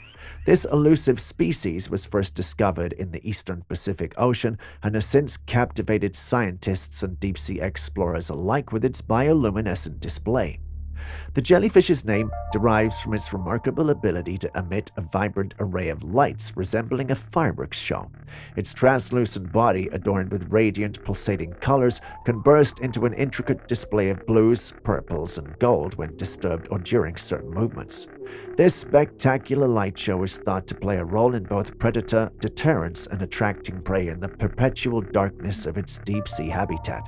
This elusive species was first discovered in the eastern Pacific Ocean and has since captivated scientists and deep-sea explorers alike with its bioluminescent display. The jellyfish's name derives from its remarkable ability to emit a vibrant array of lights resembling a fireworks show. Its translucent body, adorned with radiant, pulsating colors, can burst into an intricate display of blues, purples, and gold when disturbed or during certain movements. This spectacular light show is thought to play a role in both predator deterrence and attracting prey in the perpetual darkness of its deep-sea habitat.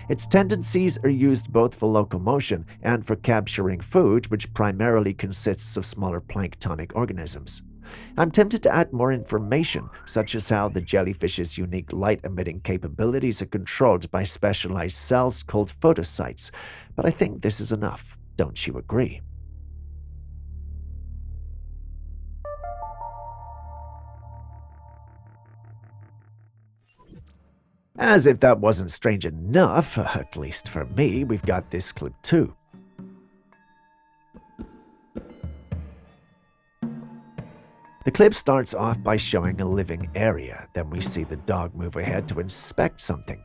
Its tendencies are used both for locomotion and for capturing food, which primarily consists of smaller planktonic organisms. I'm tempted to add more information, such as how the jellyfish's unique light-emitting capabilities are controlled by specialized cells called photocytes, but I think this is enough. Don't you agree? As if that wasn't strange enough, at least for me, we've got this clip too. The clip starts off by showing a living area, then we see the dog move ahead to inspect something.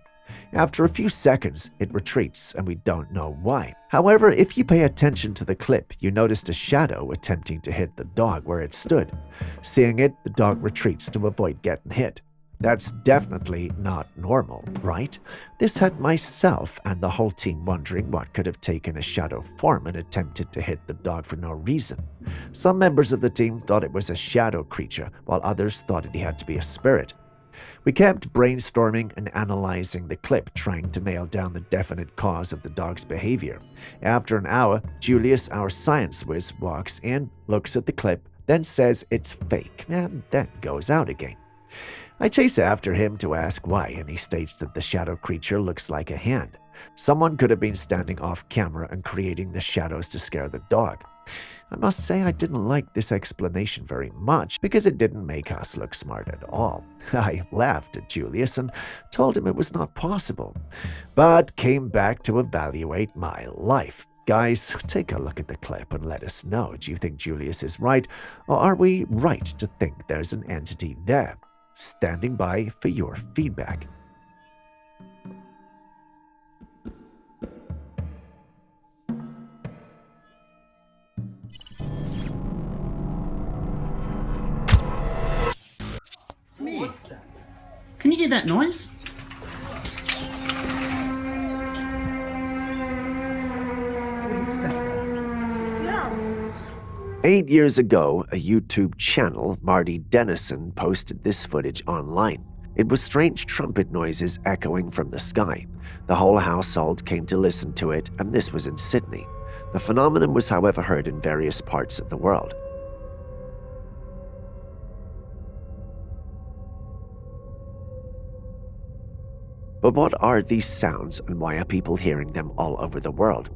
After a few seconds, it retreats, and we don't know why. However, if you pay attention to the clip, you noticed a shadow attempting to hit the dog where it stood. Seeing it, the dog retreats to avoid getting hit. That's definitely not normal, right? This had myself and the whole team wondering what could have taken a shadow form and attempted to hit the dog for no reason. Some members of the team thought it was a shadow creature, while others thought it had to be a spirit. We kept brainstorming and analyzing the clip, trying to nail down the definite cause of the dog's behavior. After an hour, Julius, our science whiz, walks in, looks at the clip, then says it's fake, and then goes out again. I chase after him to ask why, and he states that the shadow creature looks like a hand. Someone could have been standing off camera and creating the shadows to scare the dog. I must say I didn't like this explanation very much because it didn't make us look smart at all. I laughed at Julius and told him it was not possible, but came back to evaluate my life. Guys, take a look at the clip and let us know. Do you think Julius is right, or are we right to think there's an entity there? Standing by for your feedback. What's that? Can you hear that noise? What is that? 8 years ago, a YouTube channel, Marty Dennison, posted this footage online. It was strange trumpet noises echoing from the sky. The whole household came to listen to it, and this was in Sydney. The phenomenon was, however, heard in various parts of the world. But what are these sounds, and why are people hearing them all over the world?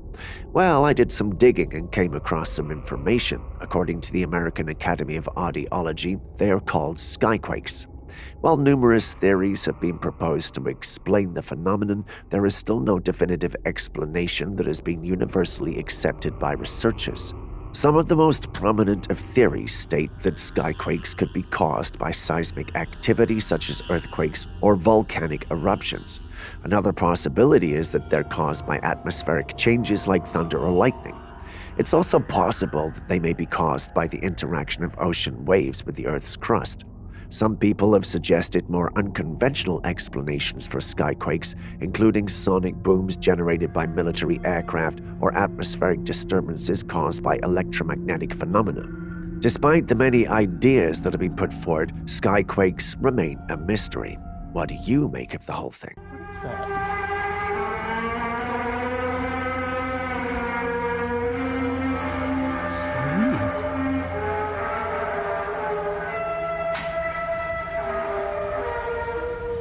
Well, I did some digging and came across some information. According to the American Academy of Audiology, they are called skyquakes. While numerous theories have been proposed to explain the phenomenon, there is still no definitive explanation that has been universally accepted by researchers. Some of the most prominent of theories state that skyquakes could be caused by seismic activity such as earthquakes or volcanic eruptions. Another possibility is that they're caused by atmospheric changes like thunder or lightning. It's also possible that they may be caused by the interaction of ocean waves with the Earth's crust. Some people have suggested more unconventional explanations for skyquakes, including sonic booms generated by military aircraft or atmospheric disturbances caused by electromagnetic phenomena. Despite the many ideas that have been put forward, skyquakes remain a mystery. What do you make of the whole thing? What's that?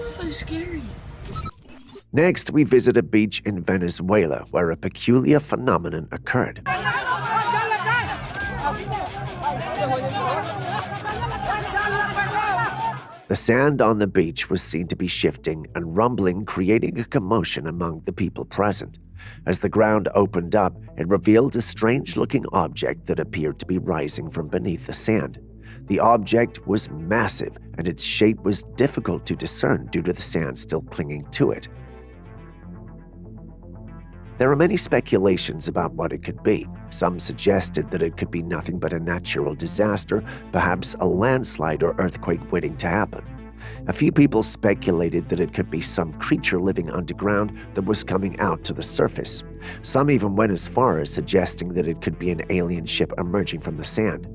So scary. Next, we visit a beach in Venezuela where a peculiar phenomenon occurred. The sand on the beach was seen to be shifting and rumbling, creating a commotion among the people present. As the ground opened up, it revealed a strange-looking object that appeared to be rising from beneath the sand. The object was massive, and its shape was difficult to discern due to the sand still clinging to it. There are many speculations about what it could be. Some suggested that it could be nothing but a natural disaster, perhaps a landslide or earthquake waiting to happen. A few people speculated that it could be some creature living underground that was coming out to the surface. Some even went as far as suggesting that it could be an alien ship emerging from the sand.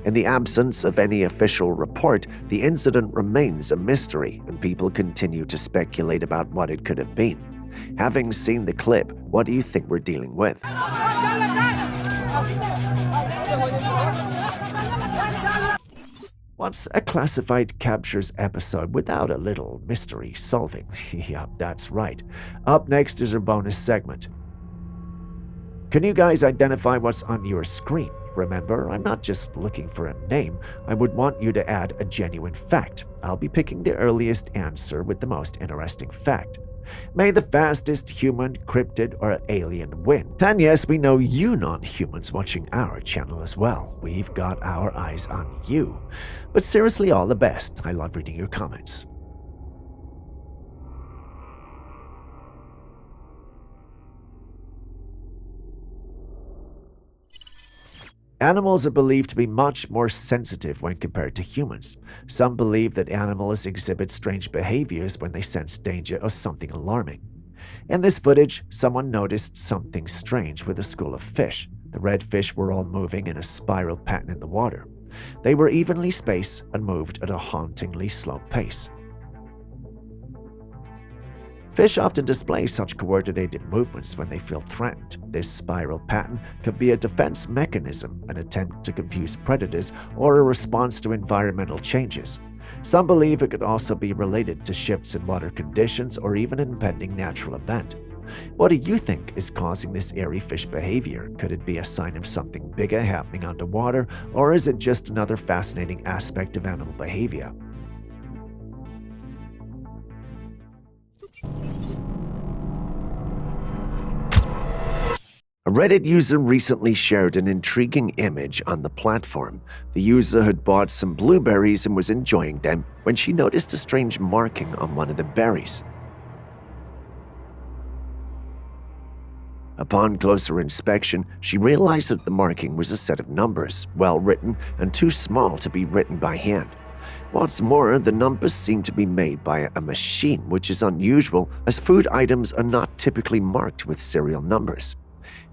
In the absence of any official report, the incident remains a mystery, and people continue to speculate about what it could have been. Having seen the clip, what do you think we're dealing with? What's a classified captures episode without a little mystery solving? Yup, that's right. Up next is our bonus segment. Can you guys identify what's on your screen? Remember, I'm not just looking for a name. I would want you to add a genuine fact. I'll be picking the earliest answer with the most interesting fact. May the fastest human, cryptid, or alien win. And yes, we know you non-humans watching our channel as well. We've got our eyes on you. But seriously, all the best. I love reading your comments. Animals are believed to be much more sensitive when compared to humans. Some believe that animals exhibit strange behaviors when they sense danger or something alarming. In this footage, someone noticed something strange with a school of fish. The red fish were all moving in a spiral pattern in the water. They were evenly spaced and moved at a hauntingly slow pace. Fish often display such coordinated movements when they feel threatened. This spiral pattern could be a defense mechanism, an attempt to confuse predators, or a response to environmental changes. Some believe it could also be related to shifts in water conditions or even an impending natural event. What do you think is causing this eerie fish behavior? Could it be a sign of something bigger happening underwater, or is it just another fascinating aspect of animal behavior? A Reddit user recently shared an intriguing image on the platform. The user had bought some blueberries and was enjoying them when she noticed a strange marking on one of the berries. Upon closer inspection, she realized that the marking was a set of numbers, well written and too small to be written by hand. What's more, the numbers seem to be made by a machine, which is unusual as food items are not typically marked with serial numbers.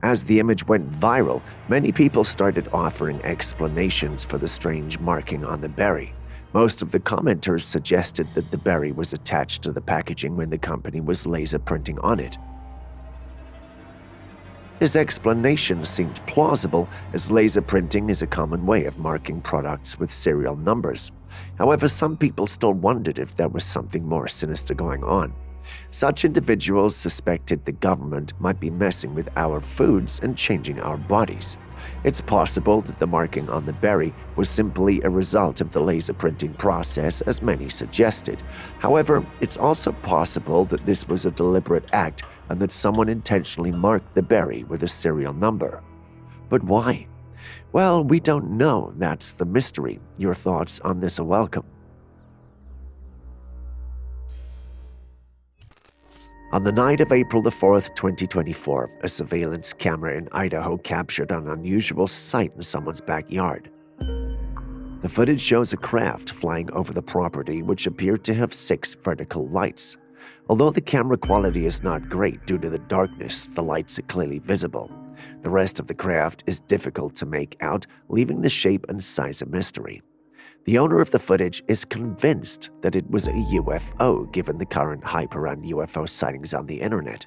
As the image went viral, many people started offering explanations for the strange marking on the berry. Most of the commenters suggested that the berry was attached to the packaging when the company was laser printing on it. His explanation seemed plausible, as laser printing is a common way of marking products with serial numbers. However, some people still wondered if there was something more sinister going on. Such individuals suspected the government might be messing with our foods and changing our bodies. It's possible that the marking on the berry was simply a result of the laser printing process, as many suggested. However, it's also possible that this was a deliberate act and that someone intentionally marked the berry with a serial number. But why? Well, we don't know. That's the mystery. Your thoughts on this are welcome. On the night of April the 4th, 2024, a surveillance camera in Idaho captured an unusual sight in someone's backyard. The footage shows a craft flying over the property which appeared to have 6 vertical lights. Although the camera quality is not great due to the darkness, the lights are clearly visible. The rest of the craft is difficult to make out, leaving the shape and size a mystery. The owner of the footage is convinced that it was a UFO, given the current hype around UFO sightings on the internet.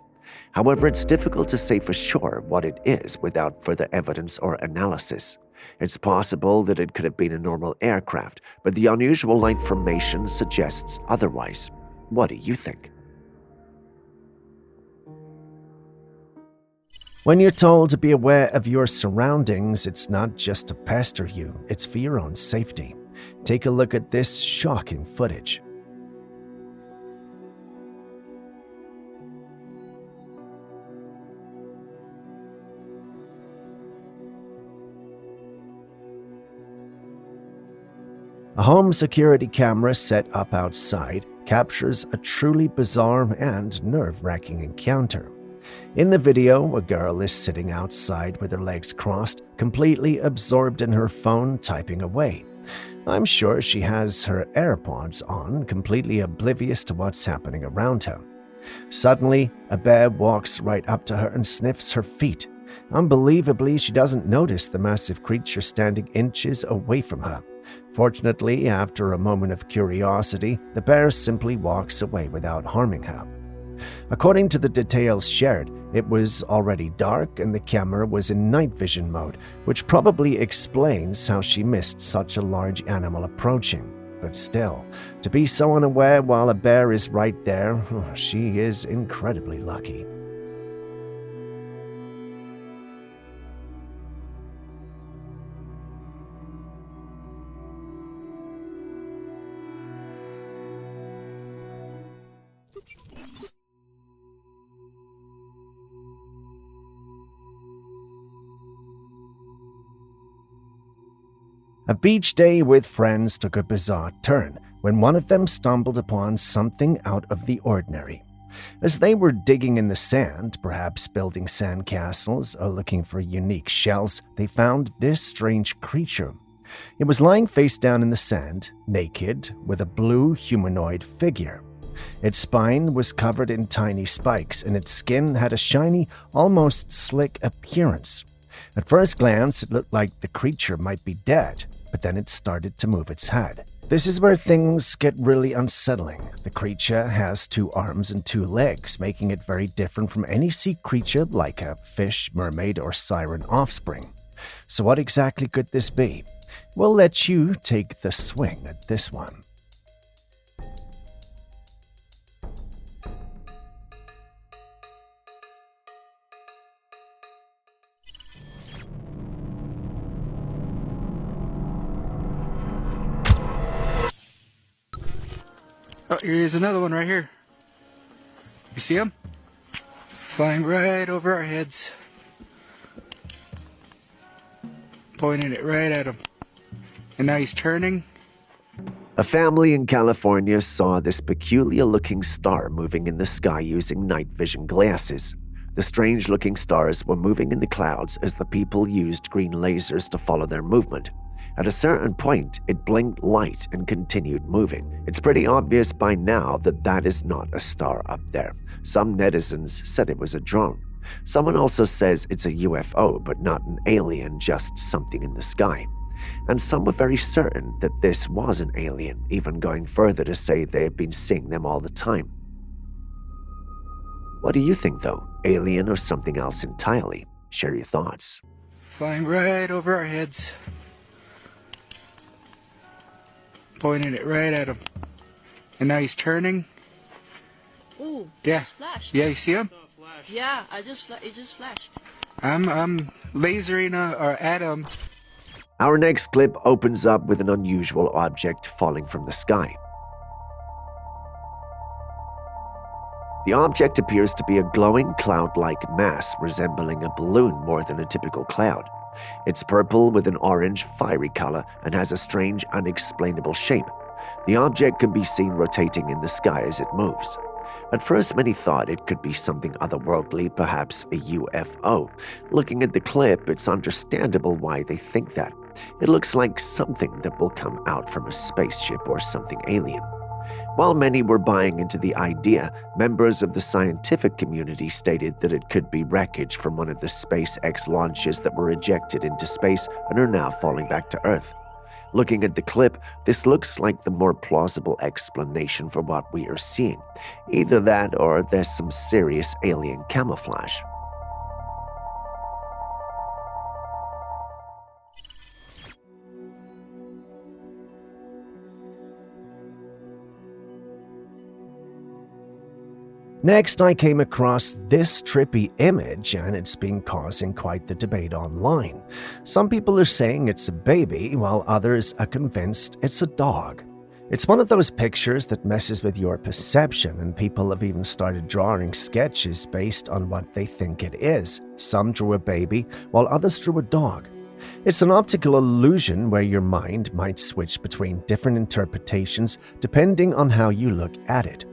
However, it's difficult to say for sure what it is without further evidence or analysis. It's possible that it could have been a normal aircraft, but the unusual light formation suggests otherwise. What do you think? When you're told to be aware of your surroundings, it's not just to pester you, it's for your own safety. Take a look at this shocking footage. A home security camera set up outside captures a truly bizarre and nerve-wracking encounter. In the video, a girl is sitting outside with her legs crossed, completely absorbed in her phone, typing away. I'm sure she has her AirPods on, completely oblivious to what's happening around her. Suddenly, a bear walks right up to her and sniffs her feet. Unbelievably, she doesn't notice the massive creature standing inches away from her. Fortunately, after a moment of curiosity, the bear simply walks away without harming her. According to the details shared, it was already dark and the camera was in night vision mode, which probably explains how she missed such a large animal approaching. But still, to be so unaware while a bear is right there, she is incredibly lucky. A beach day with friends took a bizarre turn when one of them stumbled upon something out of the ordinary. As they were digging in the sand, perhaps building sandcastles or looking for unique shells, they found this strange creature. It was lying face down in the sand, naked, with a blue humanoid figure. Its spine was covered in tiny spikes, and its skin had a shiny, almost slick appearance. At first glance, it looked like the creature might be dead, but then it started to move its head. This is where things get really unsettling. The creature has 2 arms and 2 legs, making it very different from any sea creature like a fish, mermaid, or siren offspring. So what exactly could this be? We'll let you take the swing at this one. Oh, here's another one right here. You see him? Flying right over our heads. Pointing it right at him. And now he's turning. A family in California saw this peculiar-looking star moving in the sky using night vision glasses. The strange-looking stars were moving in the clouds as the people used green lasers to follow their movement. At a certain point, it blinked light and continued moving. It's pretty obvious by now that that is not a star up there. Some netizens said it was a drone. Someone also says it's a UFO, but not an alien, just something in the sky. And some were very certain that this was an alien, even going further to say they had been seeing them all the time. What do you think, though? Alien or something else entirely? Share your thoughts. Flying right over our heads. Pointing it right at him. And now he's turning. Ooh, Yeah. flashed. Yeah, you see him? Yeah, it just flashed. I'm lasering at him. Our next clip opens up with an unusual object falling from the sky. The object appears to be a glowing cloud-like mass resembling a balloon more than a typical cloud. It's purple with an orange, fiery color and has a strange, unexplainable shape. The object can be seen rotating in the sky as it moves. At first, many thought it could be something otherworldly, perhaps a UFO. Looking at the clip, it's understandable why they think that. It looks like something that will come out from a spaceship or something alien. While many were buying into the idea, members of the scientific community stated that it could be wreckage from one of the SpaceX launches that were ejected into space and are now falling back to Earth. Looking at the clip, this looks like the more plausible explanation for what we are seeing. Either that or there's some serious alien camouflage. Next, I came across this trippy image, and it's been causing quite the debate online. Some people are saying it's a baby, while others are convinced it's a dog. It's one of those pictures that messes with your perception, and people have even started drawing sketches based on what they think it is. Some drew a baby, while others drew a dog. It's an optical illusion where your mind might switch between different interpretations depending on how you look at it.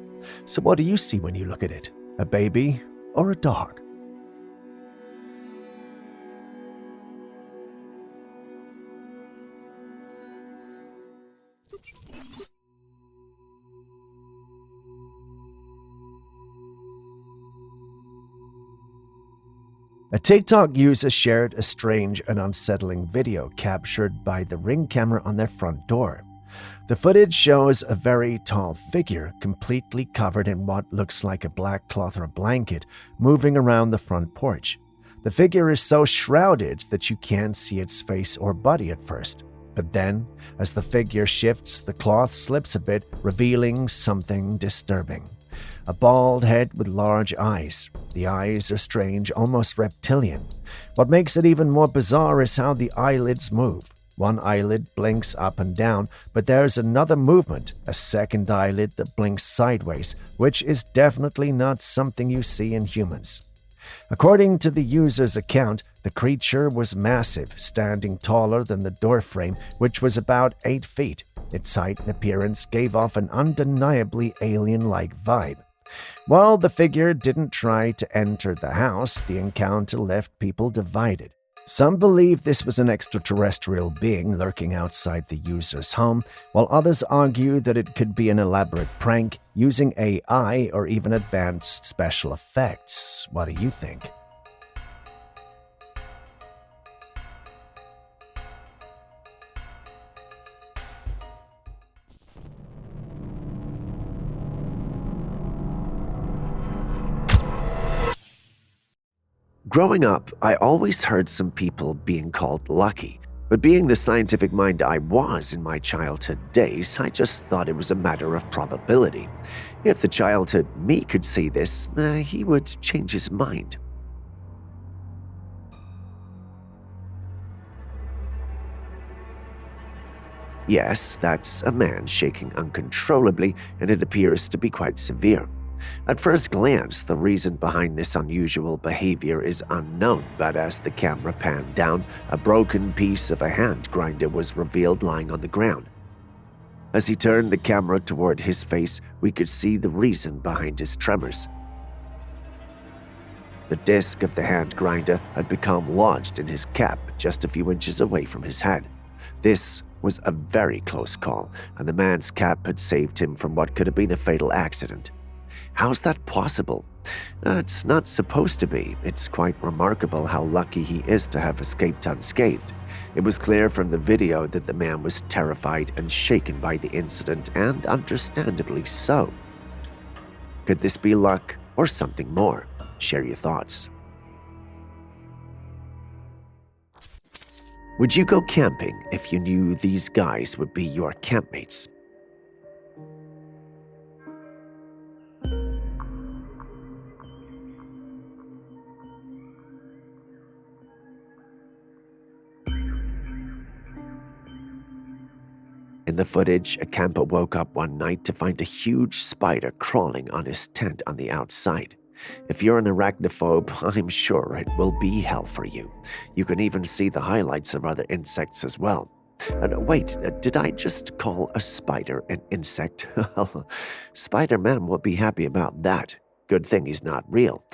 So what do you see when you look at it? A baby or a dog? A TikTok user shared a strange and unsettling video captured by the Ring camera on their front door. The footage shows a very tall figure, completely covered in what looks like a black cloth or blanket, moving around the front porch. The figure is so shrouded that you can't see its face or body at first. But then, as the figure shifts, the cloth slips a bit, revealing something disturbing. A bald head with large eyes. The eyes are strange, almost reptilian. What makes it even more bizarre is how the eyelids move. One eyelid blinks up and down, but there's another movement, a second eyelid that blinks sideways, which is definitely not something you see in humans. According to the user's account, the creature was massive, standing taller than the doorframe, which was about 8 feet. Its height and appearance gave off an undeniably alien-like vibe. While the figure didn't try to enter the house, the encounter left people divided. Some believe this was an extraterrestrial being lurking outside the user's home, while others argue that it could be an elaborate prank using AI or even advanced special effects. What do you think? Growing up, I always heard some people being called lucky, but being the scientific mind I was in my childhood days, I just thought it was a matter of probability. If the childhood me could see this, he would change his mind. Yes, that's a man shaking uncontrollably, and it appears to be quite severe. At first glance, the reason behind this unusual behavior is unknown, but as the camera panned down, a broken piece of a hand grinder was revealed lying on the ground. As he turned the camera toward his face, we could see the reason behind his tremors. The disc of the hand grinder had become lodged in his cap just a few inches away from his head. This was a very close call, and the man's cap had saved him from what could have been a fatal accident. How's that possible? It's not supposed to be. It's quite remarkable how lucky he is to have escaped unscathed. It was clear from the video that the man was terrified and shaken by the incident, and understandably so. Could this be luck or something more? Share your thoughts. Would you go camping if you knew these guys would be your campmates? In the footage, a camper woke up one night to find a huge spider crawling on his tent on the outside. If you're an arachnophobe, I'm sure it will be hell for you. You can even see the highlights of other insects as well. Wait, did I just call a spider an insect? Spider-Man will be happy about that. Good thing he's not real.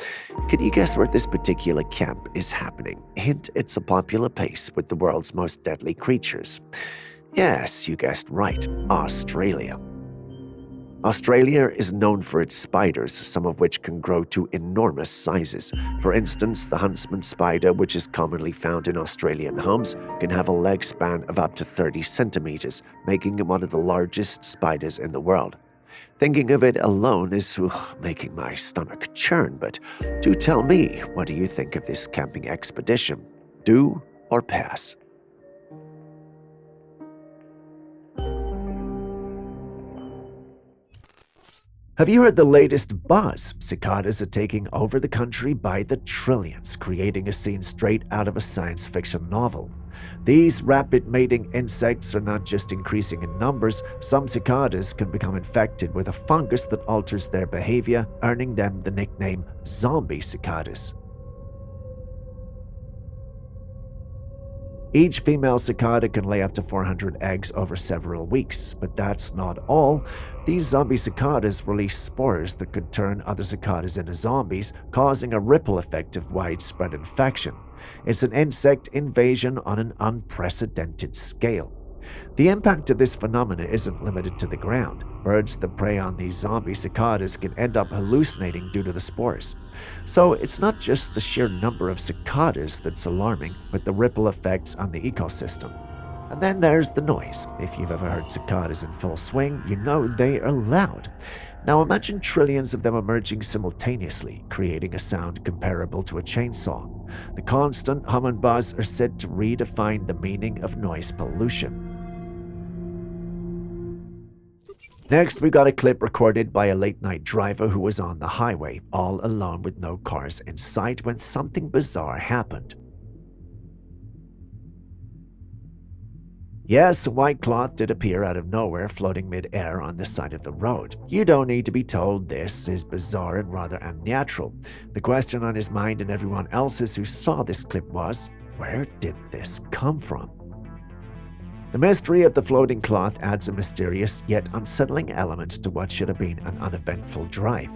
Can you guess where this particular camp is happening? Hint, it's a popular place with the world's most deadly creatures. Yes, you guessed right, Australia. Australia is known for its spiders, some of which can grow to enormous sizes. For instance, the huntsman spider, which is commonly found in Australian homes, can have a leg span of up to 30 centimeters, making it one of the largest spiders in the world. Thinking of it alone is making my stomach churn, but do tell me, what do you think of this camping expedition? Do or pass? Have you heard the latest buzz? Cicadas are taking over the country by the trillions, creating a scene straight out of a science fiction novel. These rapid mating insects are not just increasing in numbers, some cicadas can become infected with a fungus that alters their behavior, earning them the nickname zombie cicadas. Each female cicada can lay up to 400 eggs over several weeks, but that's not all. These zombie cicadas release spores that could turn other cicadas into zombies, causing a ripple effect of widespread infection. It's an insect invasion on an unprecedented scale. The impact of this phenomenon isn't limited to the ground. Birds that prey on these zombie cicadas can end up hallucinating due to the spores. So it's not just the sheer number of cicadas that's alarming, but the ripple effects on the ecosystem. And then there's the noise. If you've ever heard cicadas in full swing, you know they are loud. Now imagine trillions of them emerging simultaneously, creating a sound comparable to a chainsaw. The constant hum and buzz are said to redefine the meaning of noise pollution. Next, we got a clip recorded by a late-night driver who was on the highway, all alone with no cars in sight when something bizarre happened. Yes, a white cloth did appear out of nowhere, floating mid-air on the side of the road. You don't need to be told this is bizarre and rather unnatural. The question on his mind and everyone else's who saw this clip was, where did this come from? The mystery of the floating cloth adds a mysterious yet unsettling element to what should have been an uneventful drive.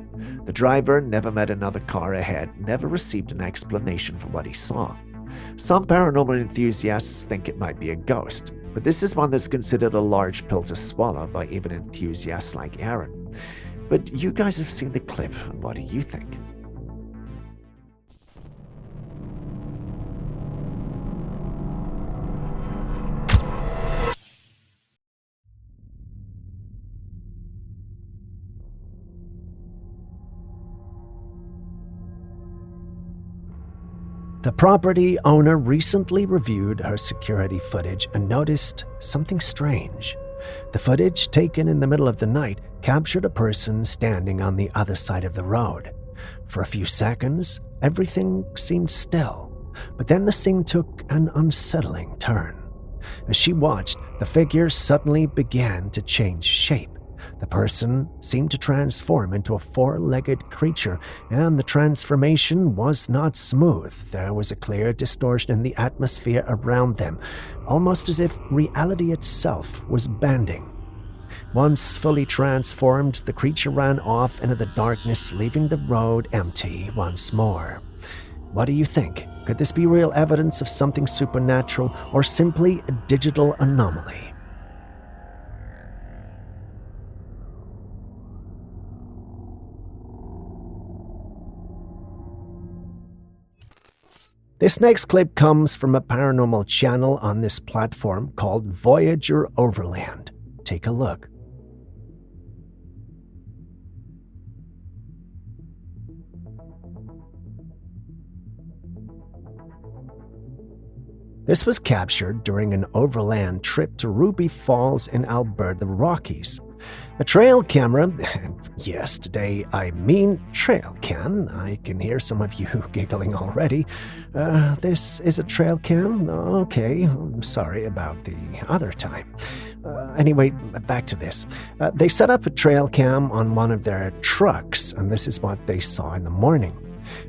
The driver never met another car ahead, never received an explanation for what he saw. Some paranormal enthusiasts think it might be a ghost, but this is one that's considered a large pill to swallow by even enthusiasts like Aaron. But you guys have seen the clip, what do you think? The property owner recently reviewed her security footage and noticed something strange. The footage, taken in the middle of the night, captured a person standing on the other side of the road. For a few seconds, everything seemed still, but then the scene took an unsettling turn. As she watched, the figure suddenly began to change shape. The person seemed to transform into a four-legged creature, and the transformation was not smooth. There was a clear distortion in the atmosphere around them, almost as if reality itself was bending. Once fully transformed, the creature ran off into the darkness, leaving the road empty once more. What do you think? Could this be real evidence of something supernatural, or simply a digital anomaly? This next clip comes from a paranormal channel on this platform called Voyager Overland. Take a look. This was captured during an overland trip to Ruby Falls in Alberta Rockies. A trail camera, and yes, today I mean Trailcam. I can hear some of you giggling already. This is a Trailcam? Okay, I'm sorry about the other time. Anyway, back to this. They set up a trail cam on one of their trucks, and this is what they saw in the morning.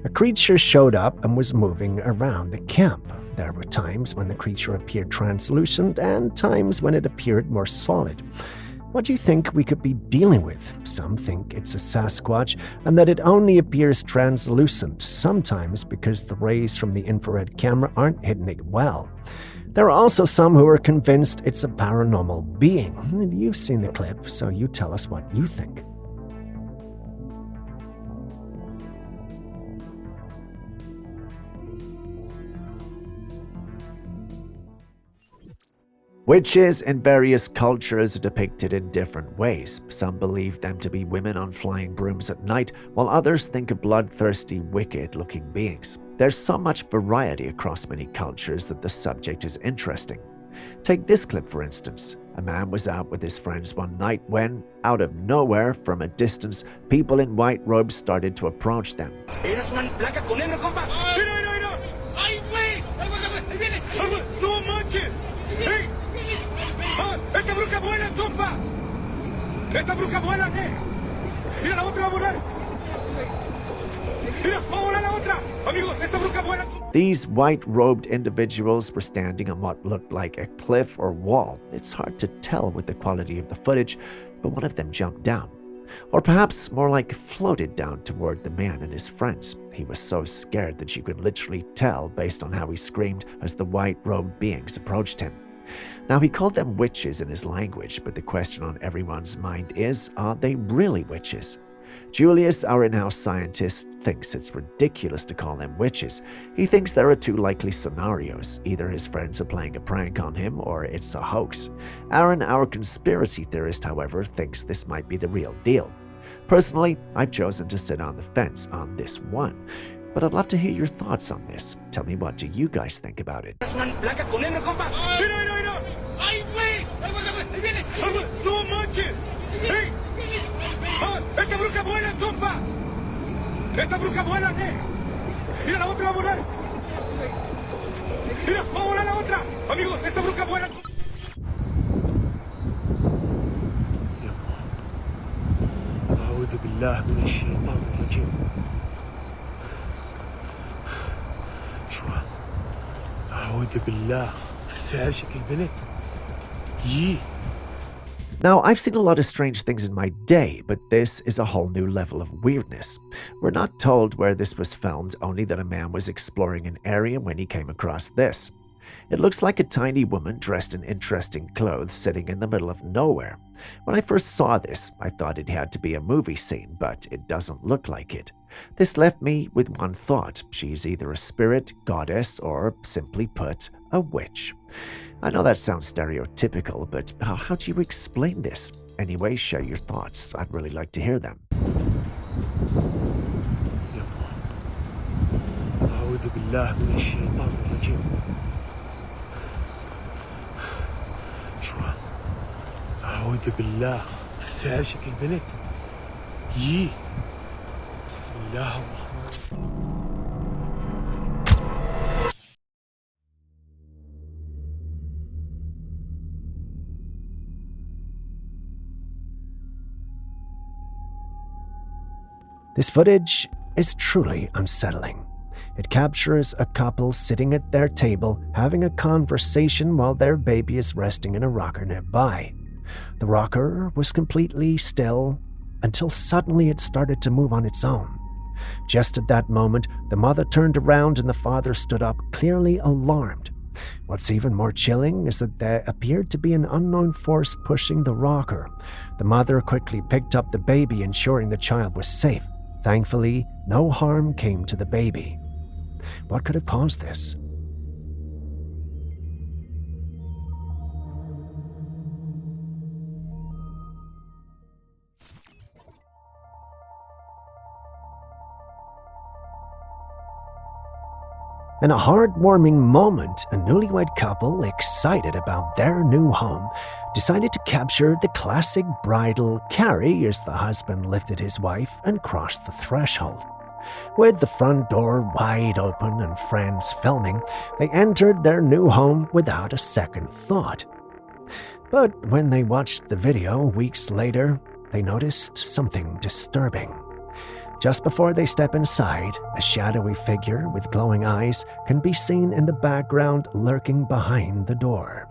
A creature showed up and was moving around the camp. There were times when the creature appeared translucent and times when it appeared more solid. What do you think we could be dealing with? Some think it's a Sasquatch and that it only appears translucent, sometimes because the rays from the infrared camera aren't hitting it well. There are also some who are convinced it's a paranormal being. You've seen the clip, so you tell us what you think. Witches in various cultures are depicted in different ways. Some believe them to be women on flying brooms at night, while others think of bloodthirsty, wicked-looking beings. There's so much variety across many cultures that the subject is interesting. Take this clip, for instance. A man was out with his friends one night when, out of nowhere, from a distance, people in white robes started to approach them. These white-robed individuals were standing on what looked like a cliff or wall. It's hard to tell with the quality of the footage, but one of them jumped down. Or perhaps more like floated down toward the man and his friends. He was so scared that you could literally tell based on how he screamed as the white-robed beings approached him. Now, he called them witches in his language, but the question on everyone's mind is, are they really witches? Julius, our in-house scientist, thinks it's ridiculous to call them witches. He thinks there are two likely scenarios. Either his friends are playing a prank on him, or it's a hoax. Aaron, our conspiracy theorist, however, thinks this might be the real deal. Personally, I've chosen to sit on the fence on this one. But I'd love to hear your thoughts on this. Tell me, what do you guys think about it? أعوذ بالله من الشيطان الرجيم. شو هذا؟ أعوذ بالله. تعشق البنت. يي. Now, I've seen a lot of strange things in my day, but this is a whole new level of weirdness. We're not told where this was filmed, only that a man was exploring an area when he came across this. It looks like a tiny woman dressed in interesting clothes sitting in the middle of nowhere. When I first saw this, I thought it had to be a movie scene, but it doesn't look like it. This left me with one thought. She's either a spirit, goddess, or, simply put, a witch. I know that sounds stereotypical, but how do you explain this? Anyway, share your thoughts. I'd really like to hear them. أعوذ بالله من الشيطان الرجيم. شو هذا؟ أعوذ بالله. تعشق البنت. يي. بسم الله الرحمن الرحيم. This footage is truly unsettling. It captures a couple sitting at their table having a conversation while their baby is resting in a rocker nearby. The rocker was completely still until suddenly it started to move on its own. Just at that moment, the mother turned around and the father stood up, clearly alarmed. What's even more chilling is that there appeared to be an unknown force pushing the rocker. The mother quickly picked up the baby, ensuring the child was safe. Thankfully, no harm came to the baby. What could have caused this? In a heartwarming moment, a newlywed couple, excited about their new home, decided to capture the classic bridal carry as the husband lifted his wife and crossed the threshold. With the front door wide open and friends filming, they entered their new home without a second thought. But when they watched the video weeks later, they noticed something disturbing. Just before they step inside, a shadowy figure with glowing eyes can be seen in the background lurking behind the door.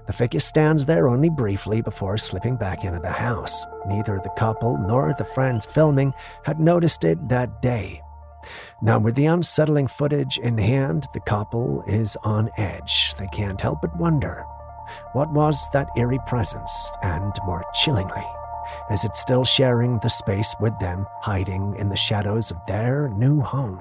The figure stands there only briefly before slipping back into the house. Neither the couple nor the friends filming had noticed it that day. Now, with the unsettling footage in hand, the couple is on edge. They can't help but wonder, what was that eerie presence? And more chillingly, is it still sharing the space with them, hiding in the shadows of their new home?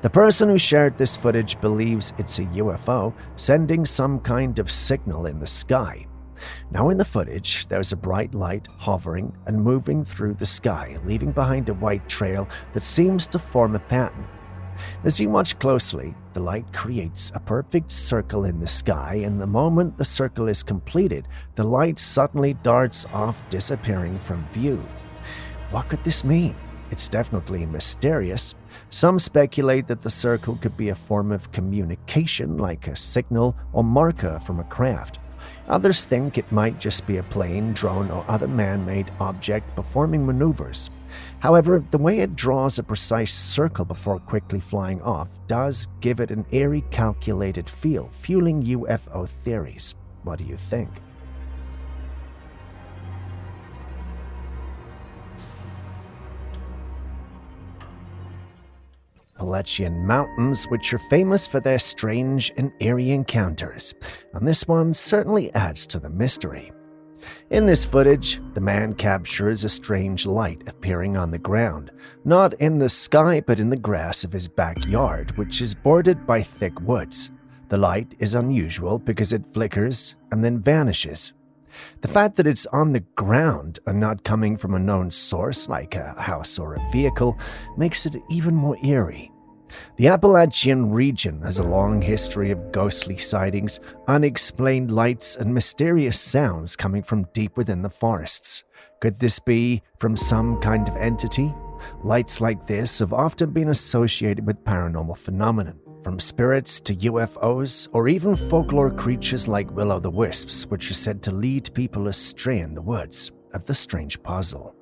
The person who shared this footage believes it's a UFO sending some kind of signal in the sky. Now in the footage, there's a bright light hovering and moving through the sky, leaving behind a white trail that seems to form a pattern. As you watch closely, the light creates a perfect circle in the sky, and the moment the circle is completed, the light suddenly darts off, disappearing from view. What could this mean? It's definitely mysterious. Some speculate that the circle could be a form of communication, like a signal or marker from a craft. Others think it might just be a plane, drone, or other man-made object performing maneuvers. However, the way it draws a precise circle before quickly flying off does give it an eerie, calculated feel, fueling UFO theories. What do you think? Appalachian Mountains, which are famous for their strange and eerie encounters, and this one certainly adds to the mystery. In this footage, the man captures a strange light appearing on the ground, not in the sky but in the grass of his backyard, which is bordered by thick woods. The light is unusual because it flickers and then vanishes. The fact that it's on the ground and not coming from a known source like a house or a vehicle makes it even more eerie. The Appalachian region has a long history of ghostly sightings, unexplained lights, and mysterious sounds coming from deep within the forests. Could this be from some kind of entity? Lights like this have often been associated with paranormal phenomena, from spirits to UFOs, or even folklore creatures like will-o'-the-wisps, which are said to lead people astray in the woods of the strange puzzle.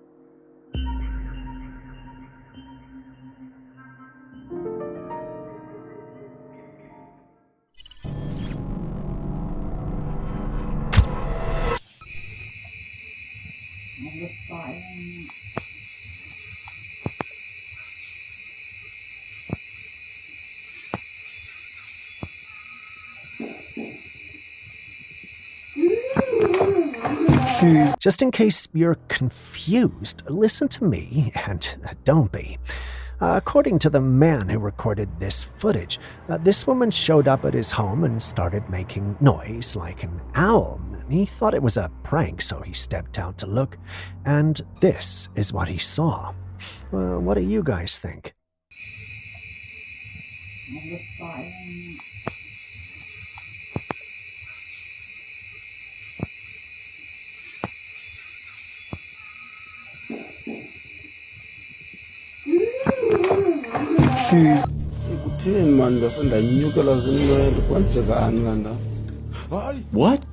Just in case you're confused, listen to me and don't be. According to the man who recorded this footage, this woman showed up at his home and started making noise like an owl. He thought it was a prank, so he stepped out to look, and this is what he saw. What do you guys think? What?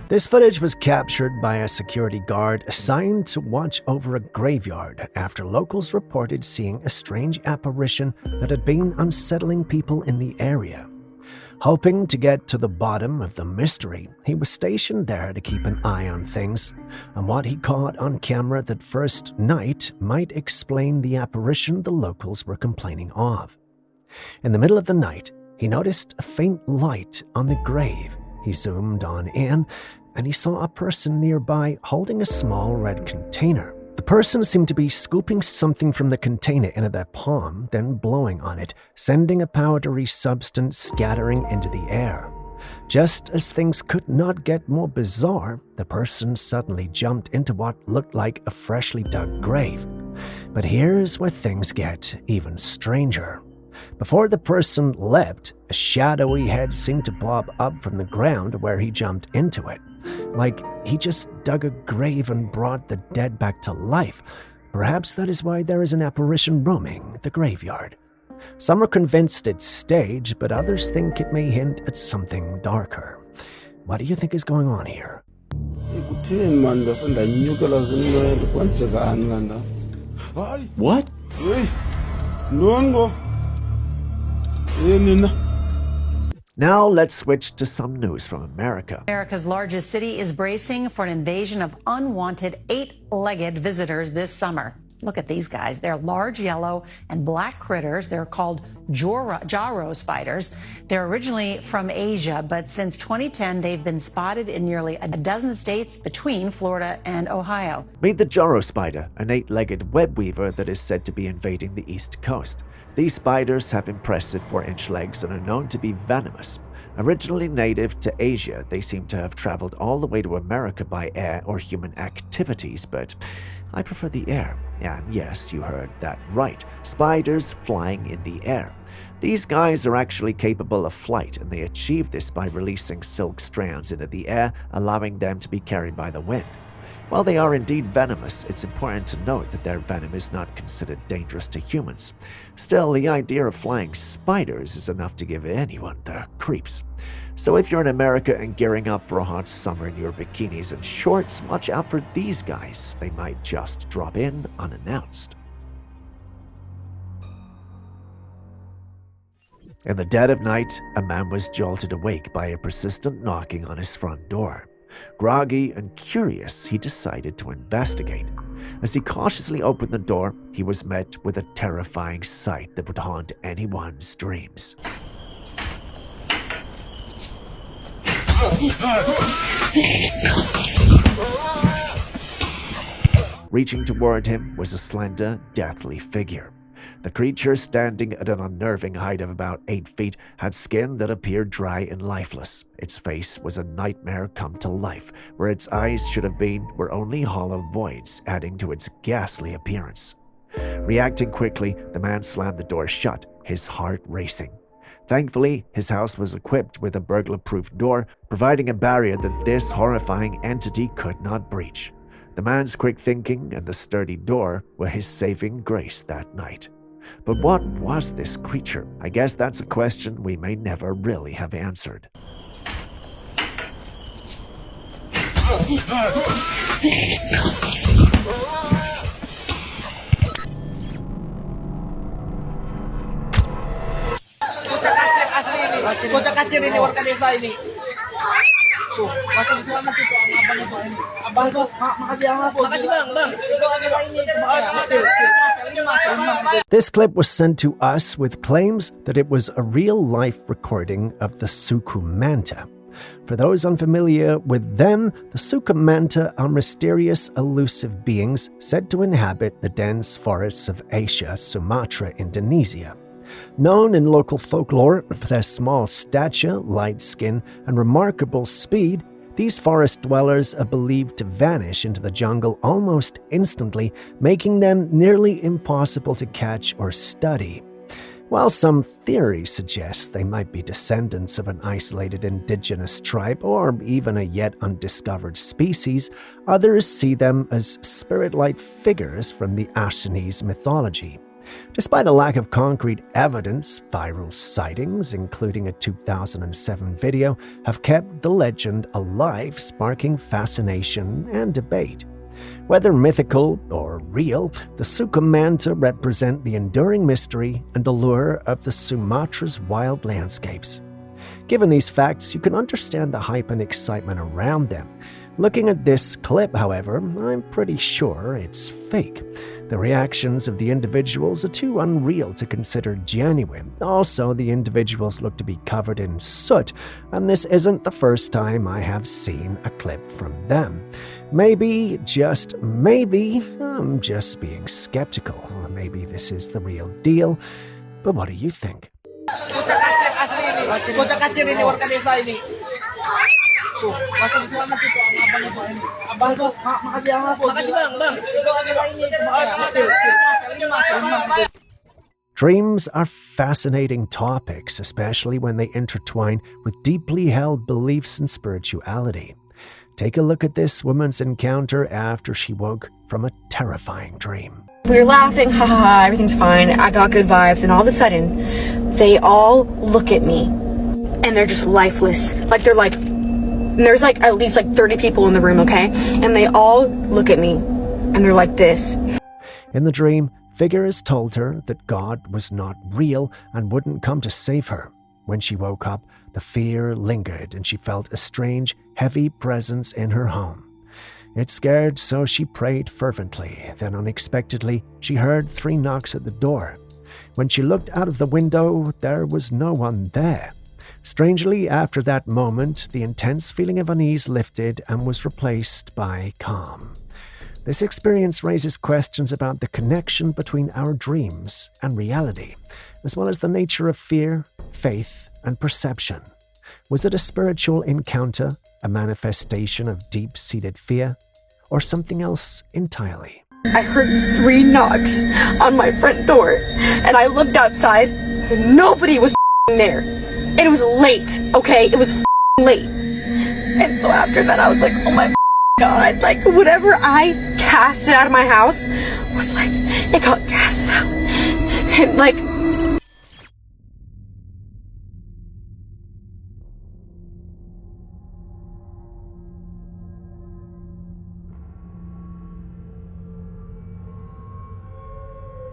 This footage was captured by a security guard assigned to watch over a graveyard after locals reported seeing a strange apparition that had been unsettling people in the area. Hoping to get to the bottom of the mystery, he was stationed there to keep an eye on things, and what he caught on camera that first night might explain the apparition the locals were complaining of. In the middle of the night, he noticed a faint light on the grave. He zoomed on in, and he saw a person nearby holding a small red container. The person seemed to be scooping something from the container into their palm, then blowing on it, sending a powdery substance scattering into the air. Just as things could not get more bizarre, the person suddenly jumped into what looked like a freshly dug grave. But here's where things get even stranger. Before the person leapt, a shadowy head seemed to bob up from the ground where he jumped into it. Like he just dug a grave and brought the dead back to life. Perhaps that is why there is an apparition roaming the graveyard. Some are convinced it's staged, but others think it may hint at something darker. What do you think is going on here? What? Now let's switch to some news from America. America's largest city is bracing for an invasion of unwanted 8-legged visitors this summer. Look at these guys. They're large yellow and black critters. They're called Jaro spiders. They're originally from Asia, but since 2010, they've been spotted in nearly a dozen states between Florida and Ohio. Meet the Jaro spider, an 8-legged web weaver that is said to be invading the East Coast. These spiders have impressive 4-inch legs and are known to be venomous. Originally native to Asia, they seem to have traveled all the way to America by air or human activities, but I prefer the air. And yes, you heard that right. Spiders flying in the air. These guys are actually capable of flight, and they achieve this by releasing silk strands into the air, allowing them to be carried by the wind. While they are indeed venomous, it's important to note that their venom is not considered dangerous to humans. Still, the idea of flying spiders is enough to give anyone the creeps. So if you're in America and gearing up for a hot summer in your bikinis and shorts, watch out for these guys. They might just drop in unannounced. In the dead of night, a man was jolted awake by a persistent knocking on his front door. Groggy and curious, he decided to investigate. As he cautiously opened the door, he was met with a terrifying sight that would haunt anyone's dreams. Reaching toward him was a slender, deathly figure. The creature, standing at an unnerving height of about 8 feet, had skin that appeared dry and lifeless. Its face was a nightmare come to life. Where its eyes should have been were only hollow voids, adding to its ghastly appearance. Reacting quickly, the man slammed the door shut, his heart racing. Thankfully, his house was equipped with a burglar-proof door, providing a barrier that this horrifying entity could not breach. The man's quick thinking and the sturdy door were his saving grace that night. But what was this creature? I guess that's a question we may never really have answered. Bocah kacir ini warga desa ini. Tuh, masih selamat itu abang itu ini. Abang tuh, makasih Bang. This clip was sent to us with claims that it was a real-life recording of the Sukumanta. For those unfamiliar with them, the Sukumanta are mysterious, elusive beings said to inhabit the dense forests of Asia, Sumatra, Indonesia. Known in local folklore for their small stature, light skin, and remarkable speed, these forest dwellers are believed to vanish into the jungle almost instantly, making them nearly impossible to catch or study. While some theories suggest they might be descendants of an isolated indigenous tribe or even a yet undiscovered species, others see them as spirit-like figures from the Assamese mythology. Despite a lack of concrete evidence, viral sightings, including a 2007 video, have kept the legend alive, sparking fascination and debate. Whether mythical or real, the Sukumanta represent the enduring mystery and allure of the Sumatra's wild landscapes. Given these facts, you can understand the hype and excitement around them. Looking at this clip, however, I'm pretty sure it's fake. The reactions of the individuals are too unreal to consider genuine. Also, the individuals look to be covered in soot, and this isn't the first time I have seen a clip from them. Maybe, just maybe, I'm just being skeptical. Or maybe this is the real deal. But what do you think? Bocah kacir asli ini. Bocah kacir ini warga desa ini. Tuh, masih selamat itu abang itu ini. Abang tuh, makasih Bang. Makasih Bang. Dreams are fascinating topics, especially when they intertwine with deeply held beliefs in spirituality. Take a look at this woman's encounter after she woke from a terrifying dream. We were laughing, ha ha ha, everything's fine, I got good vibes, and all of a sudden, they all look at me, and they're just lifeless. There's at least 30 people in the room, okay? And they all look at me, and they're like this. In the dream, figures told her that God was not real and wouldn't come to save her. When she woke up, the fear lingered and she felt a strange, heavy presence in her home. It scared, so she prayed fervently. Then unexpectedly, she heard 3 knocks at the door. When she looked out of the window, there was no one there. Strangely, after that moment, the intense feeling of unease lifted and was replaced by calm. This experience raises questions about the connection between our dreams and reality, as well as the nature of fear, faith, and perception. Was it a spiritual encounter, a manifestation of deep-seated fear, or something else entirely? I heard 3 knocks on my front door, and I looked outside, and nobody was there. It was late, okay? It was late. And so after that, I was like, oh my God, whatever I casted out of my house was it got casted out. And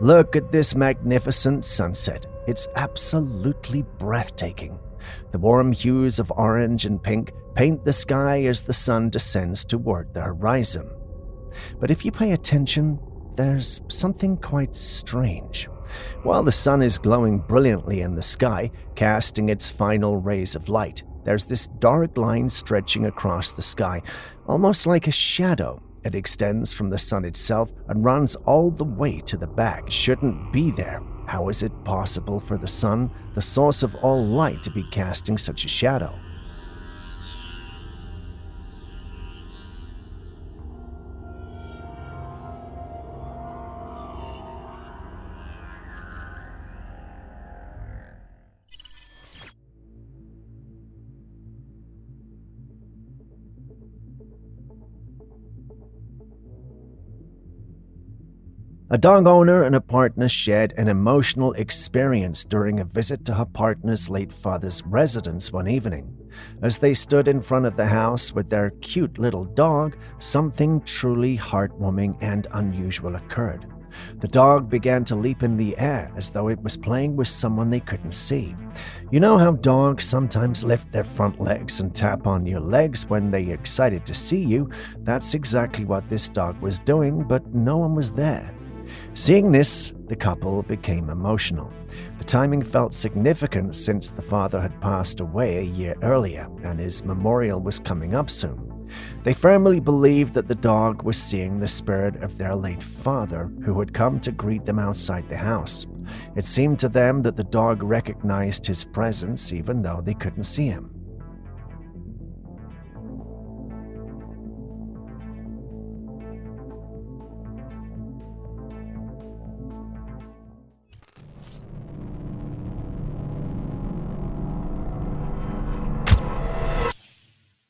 Look at this magnificent sunset. It's absolutely breathtaking. The warm hues of orange and pink paint the sky as the sun descends toward the horizon. But if you pay attention, there's something quite strange. While the sun is glowing brilliantly in the sky, casting its final rays of light, there's this dark line stretching across the sky, almost like a shadow. It extends from the sun itself and runs all the way to the back. It shouldn't be there. How is it possible for the sun, the source of all light, to be casting such a shadow? A dog owner and a partner shared an emotional experience during a visit to her partner's late father's residence one evening. As they stood in front of the house with their cute little dog, something truly heartwarming and unusual occurred. The dog began to leap in the air as though it was playing with someone they couldn't see. You know how dogs sometimes lift their front legs and tap on your legs when they're excited to see you? That's exactly what this dog was doing, but no one was there. Seeing this, the couple became emotional. The timing felt significant since the father had passed away a year earlier and his memorial was coming up soon. They firmly believed that the dog was seeing the spirit of their late father, who had come to greet them outside the house. It seemed to them that the dog recognized his presence even though they couldn't see him.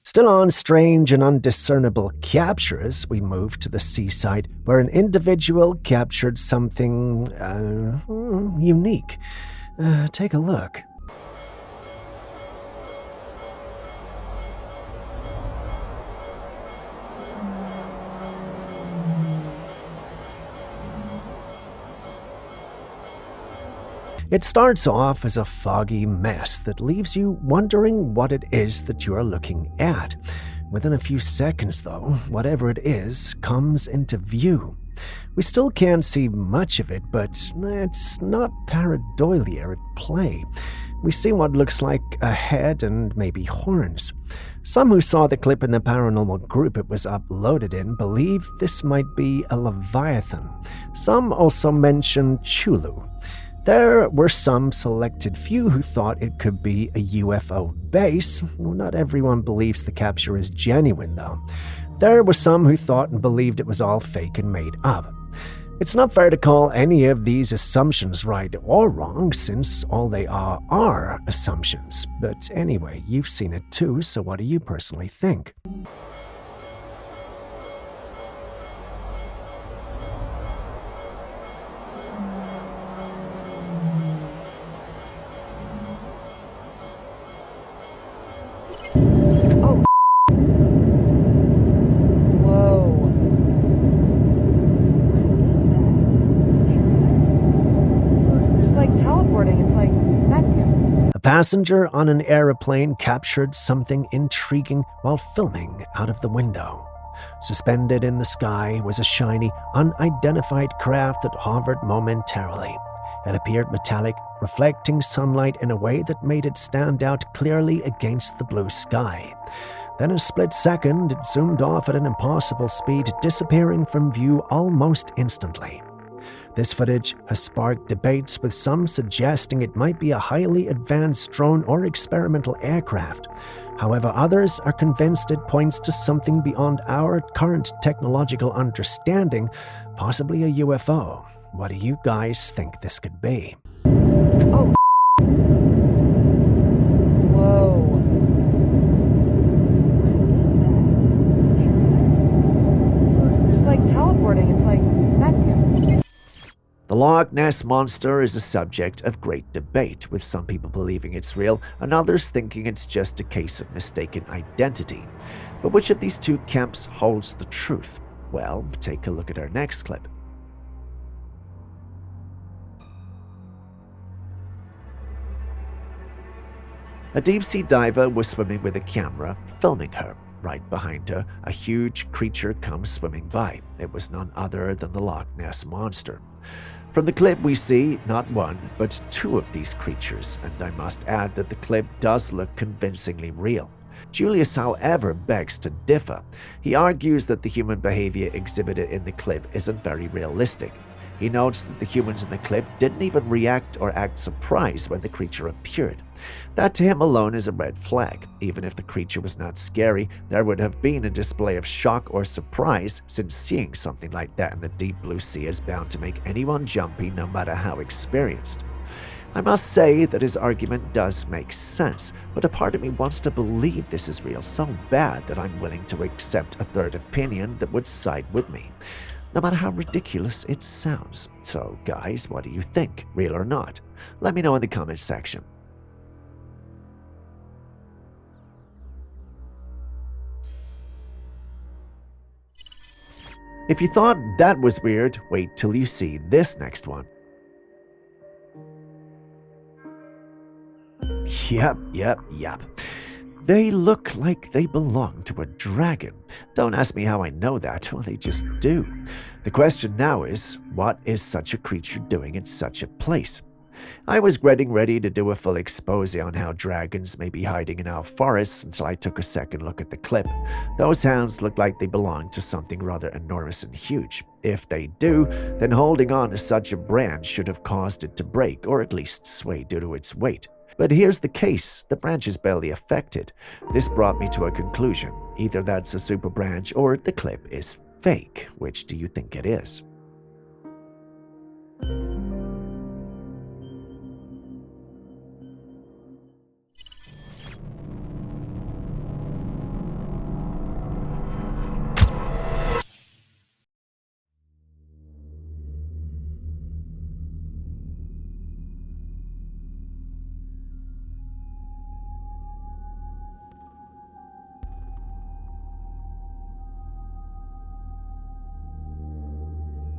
Still on strange and undiscernible captures, we moved to the seaside where an individual captured something unique. Take a look. It starts off as a foggy mess that leaves you wondering what it is that you are looking at. Within a few seconds, though, whatever it is comes into view. We still can't see much of it, but it's not pareidolia at play. We see what looks like a head and maybe horns. Some who saw the clip in the paranormal group it was uploaded in believe this might be a leviathan. Some also mention Chulu. There were some selected few who thought it could be a UFO base. Not everyone believes the capture is genuine, though. There were some who thought and believed it was all fake and made up. It's not fair to call any of these assumptions right or wrong, since all they are assumptions. But anyway, you've seen it too, so what do you personally think? Passenger on an aeroplane captured something intriguing while filming out of the window. Suspended in the sky was a shiny, unidentified craft that hovered momentarily. It appeared metallic, reflecting sunlight in a way that made it stand out clearly against the blue sky. Then a split second, it zoomed off at an impossible speed, disappearing from view almost instantly. This footage has sparked debates, with some suggesting it might be a highly advanced drone or experimental aircraft. However, others are convinced it points to something beyond our current technological understanding, possibly a UFO. What do you guys think this could be? The Loch Ness Monster is a subject of great debate, with some people believing it's real and others thinking it's just a case of mistaken identity. But which of these two camps holds the truth? Well, take a look at our next clip. A deep-sea diver was swimming with a camera, filming her. Right behind her, a huge creature comes swimming by. It was none other than the Loch Ness Monster. From the clip we see not one, but two of these creatures, and I must add that the clip does look convincingly real. Julius, however, begs to differ. He argues that the human behavior exhibited in the clip isn't very realistic. He notes that the humans in the clip didn't even react or act surprised when the creature appeared. That to him alone is a red flag. Even if the creature was not scary, there would have been a display of shock or surprise, since seeing something like that in the deep blue sea is bound to make anyone jumpy, no matter how experienced. I must say that his argument does make sense, but a part of me wants to believe this is real so bad that I'm willing to accept a third opinion that would side with me, no matter how ridiculous it sounds. So guys, what do you think? Real or not? Let me know in the comments section. If you thought that was weird, wait till you see this next one. Yep. They look like they belong to a dragon. Don't ask me how I know that, well, they just do. The question now is, what is such a creature doing in such a place? I was getting ready to do a full expose on how dragons may be hiding in our forests until I took a second look at the clip. Those hands look like they belong to something rather enormous and huge. If they do, then holding on to such a branch should have caused it to break, or at least sway due to its weight. But here's the case, the branch is barely affected. This brought me to a conclusion. Either that's a super branch or the clip is fake. Which do you think it is?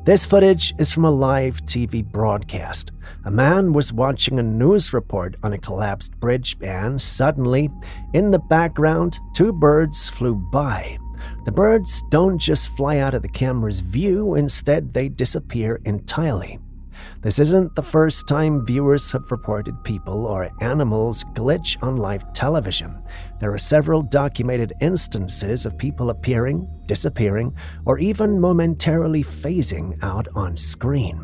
This footage is from a live TV broadcast. A man was watching a news report on a collapsed bridge, and suddenly, in the background, two birds flew by. The birds don't just fly out of the camera's view, instead they disappear entirely. This isn't the first time viewers have reported people or animals glitch on live television. There are several documented instances of people appearing, disappearing, or even momentarily phasing out on screen.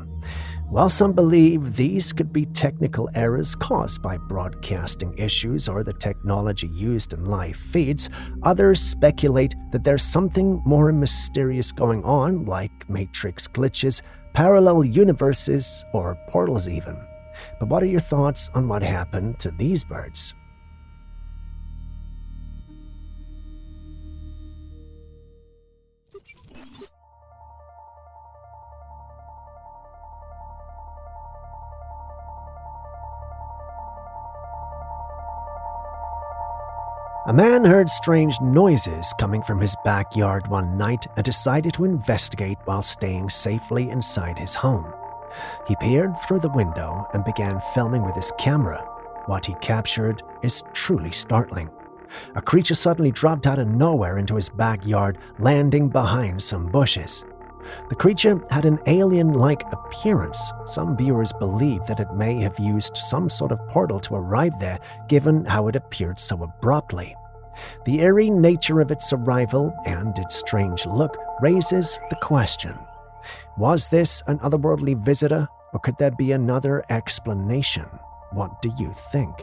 While some believe these could be technical errors caused by broadcasting issues or the technology used in live feeds, others speculate that there's something more mysterious going on, like matrix glitches, parallel universes, or portals even. But what are your thoughts on what happened to these birds? A man heard strange noises coming from his backyard one night and decided to investigate while staying safely inside his home. He peered through the window and began filming with his camera. What he captured is truly startling. A creature suddenly dropped out of nowhere into his backyard, landing behind some bushes. The creature had an alien-like appearance. Some viewers believe that it may have used some sort of portal to arrive there, given how it appeared so abruptly. The eerie nature of its arrival and its strange look raises the question: was this an otherworldly visitor, or could there be another explanation? What do you think?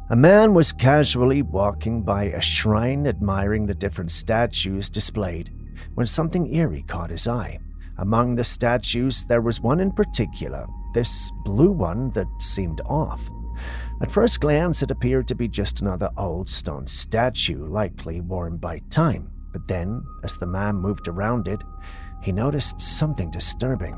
A man was casually walking by a shrine admiring the different statues displayed when something eerie caught his eye. Among the statues, there was one in particular, this blue one that seemed off. At first glance, it appeared to be just another old stone statue, likely worn by time. But then, as the man moved around it, he noticed something disturbing.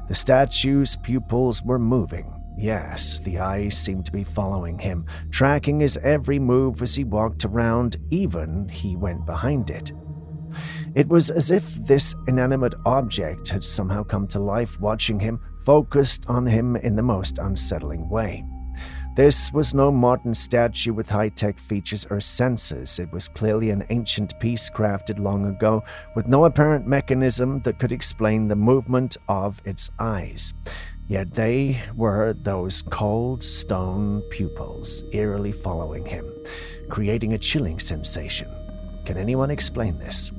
The statue's pupils were moving. Yes, the eyes seemed to be following him, tracking his every move as he walked around, even he went behind it. It was as if this inanimate object had somehow come to life, watching him, focused on him in the most unsettling way. This was no modern statue with high-tech features or sensors. It was clearly an ancient piece crafted long ago, with no apparent mechanism that could explain the movement of its eyes. Yet they were those cold stone pupils, eerily following him, creating a chilling sensation. Can anyone explain this?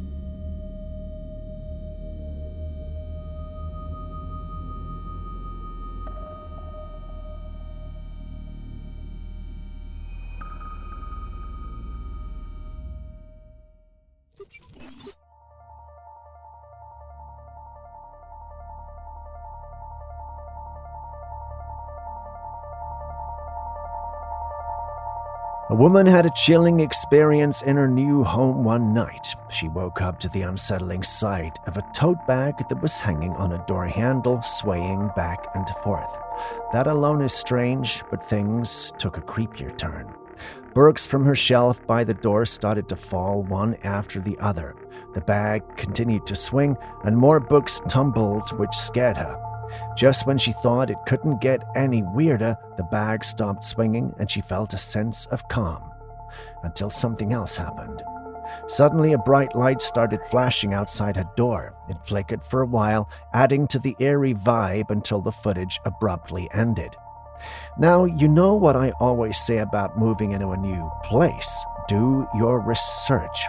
A woman had a chilling experience in her new home one night. She woke up to the unsettling sight of a tote bag that was hanging on a door handle, swaying back and forth. That alone is strange, but things took a creepier turn. Books from her shelf by the door started to fall one after the other. The bag continued to swing, and more books tumbled, which scared her. Just when she thought it couldn't get any weirder, the bag stopped swinging and she felt a sense of calm. Until something else happened. Suddenly, a bright light started flashing outside her door. It flickered for a while, adding to the eerie vibe until the footage abruptly ended. Now, you know what I always say about moving into a new place. Do your research.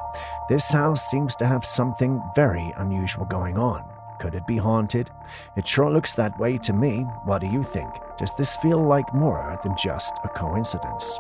This house seems to have something very unusual going on. Could it be haunted? It sure looks that way to me. What do you think? Does this feel like more than just a coincidence?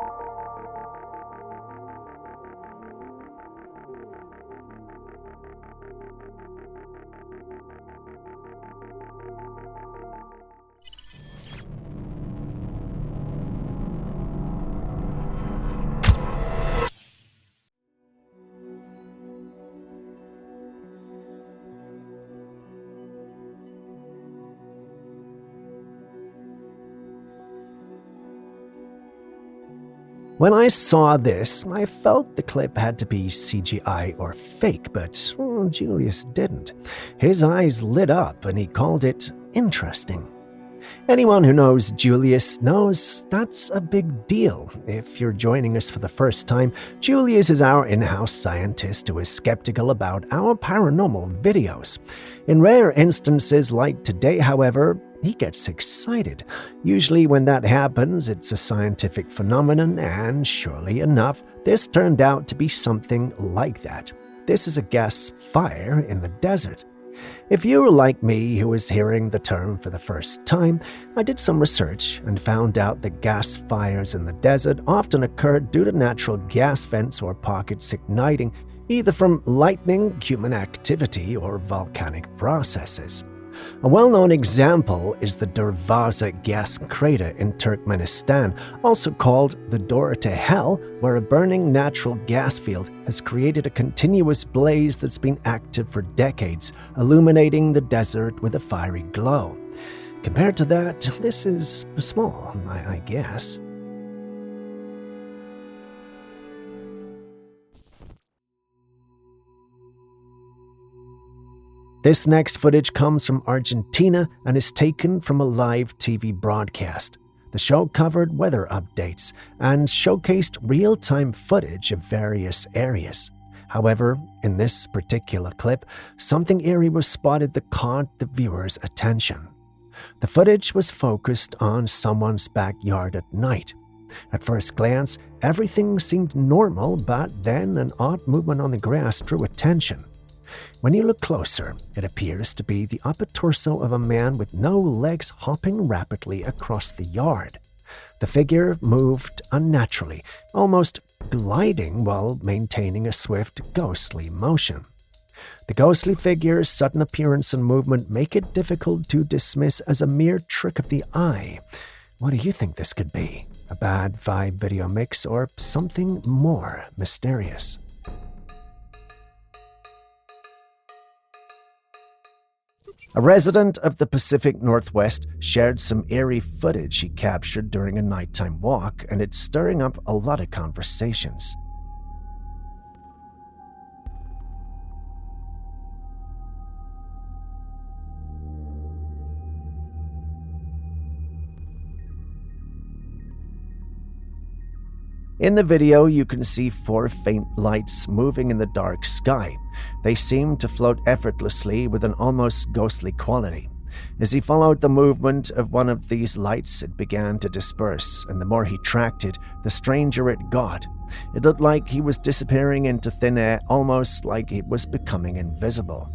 When I saw this, I felt the clip had to be CGI or fake, but Julius didn't. His eyes lit up and he called it interesting. Anyone who knows Julius knows that's a big deal. If you're joining us for the first time, Julius is our in-house scientist who is skeptical about our paranormal videos. In rare instances like today, however, he gets excited. Usually when that happens, it's a scientific phenomenon, and surely enough, this turned out to be something like that. This is a gas fire in the desert. If you're like me who is hearing the term for the first time, I did some research and found out that gas fires in the desert often occur due to natural gas vents or pockets igniting, either from lightning, human activity, or volcanic processes. A well-known example is the Darvaza gas crater in Turkmenistan, also called the Door to Hell, where a burning natural gas field has created a continuous blaze that's been active for decades, illuminating the desert with a fiery glow. Compared to that, this is small, I guess. This next footage comes from Argentina and is taken from a live TV broadcast. The show covered weather updates and showcased real-time footage of various areas. However, in this particular clip, something eerie was spotted that caught the viewer's attention. The footage was focused on someone's backyard at night. At first glance, everything seemed normal, but then an odd movement on the grass drew attention. When you look closer, it appears to be the upper torso of a man with no legs hopping rapidly across the yard. The figure moved unnaturally, almost gliding while maintaining a swift, ghostly motion. The ghostly figure's sudden appearance and movement make it difficult to dismiss as a mere trick of the eye. What do you think this could be? A bad vibe video mix or something more mysterious? A resident of the Pacific Northwest shared some eerie footage he captured during a nighttime walk, and it's stirring up a lot of conversations. In the video, you can see 4 faint lights moving in the dark sky. They seem to float effortlessly with an almost ghostly quality. As he followed the movement of one of these lights, it began to disperse, and the more he tracked it, the stranger it got. It looked like he was disappearing into thin air, almost like it was becoming invisible.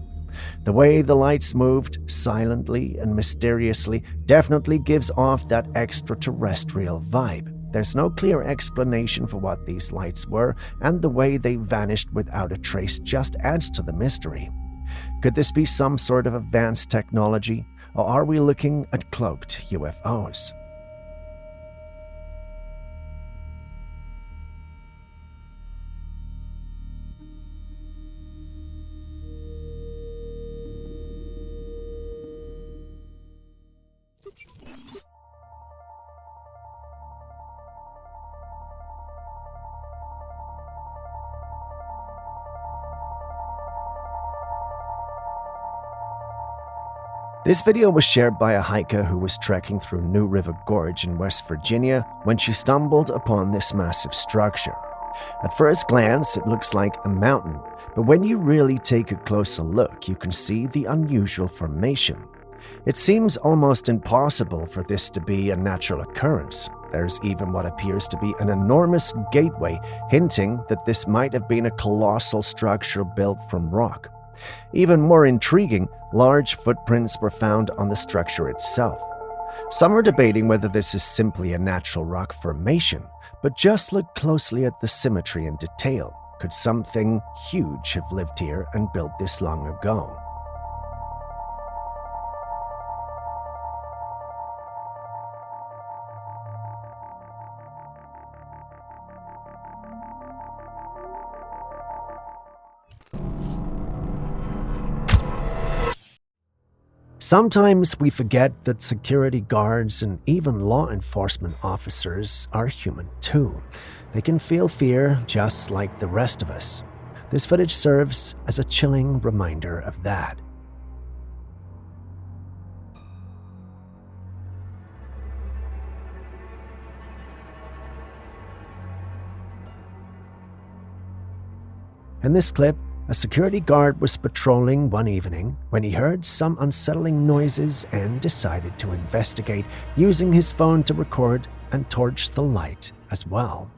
The way the lights moved, silently and mysteriously, definitely gives off that extraterrestrial vibe. There's no clear explanation for what these lights were, and the way they vanished without a trace just adds to the mystery. Could this be some sort of advanced technology, or are we looking at cloaked UFOs? This video was shared by a hiker who was trekking through New River Gorge in West Virginia when she stumbled upon this massive structure. At first glance, it looks like a mountain, but when you really take a closer look, you can see the unusual formation. It seems almost impossible for this to be a natural occurrence. There's even what appears to be an enormous gateway, hinting that this might have been a colossal structure built from rock. Even more intriguing, large footprints were found on the structure itself. Some are debating whether this is simply a natural rock formation, but just look closely at the symmetry and detail. Could something huge have lived here and built this long ago? Sometimes we forget that security guards and even law enforcement officers are human too. They can feel fear just like the rest of us. This footage serves as a chilling reminder of that. In this clip, A security guard was patrolling one evening when he heard some unsettling noises and decided to investigate, using his phone to record and torch the light as well.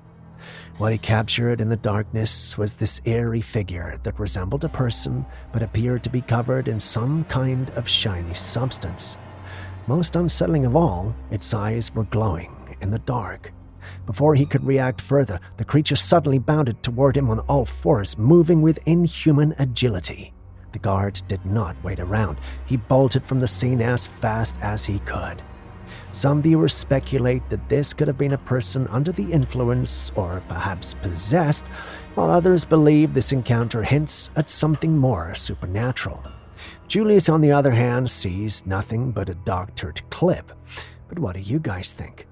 What he captured in the darkness was this eerie figure that resembled a person but appeared to be covered in some kind of shiny substance. Most unsettling of all, its eyes were glowing in the dark. Before he could react further, the creature suddenly bounded toward him on all fours, moving with inhuman agility. The guard did not wait around. He bolted from the scene as fast as he could. Some viewers speculate that this could have been a person under the influence or perhaps possessed, while others believe this encounter hints at something more supernatural. Julius, on the other hand, sees nothing but a doctored clip. But what do you guys think?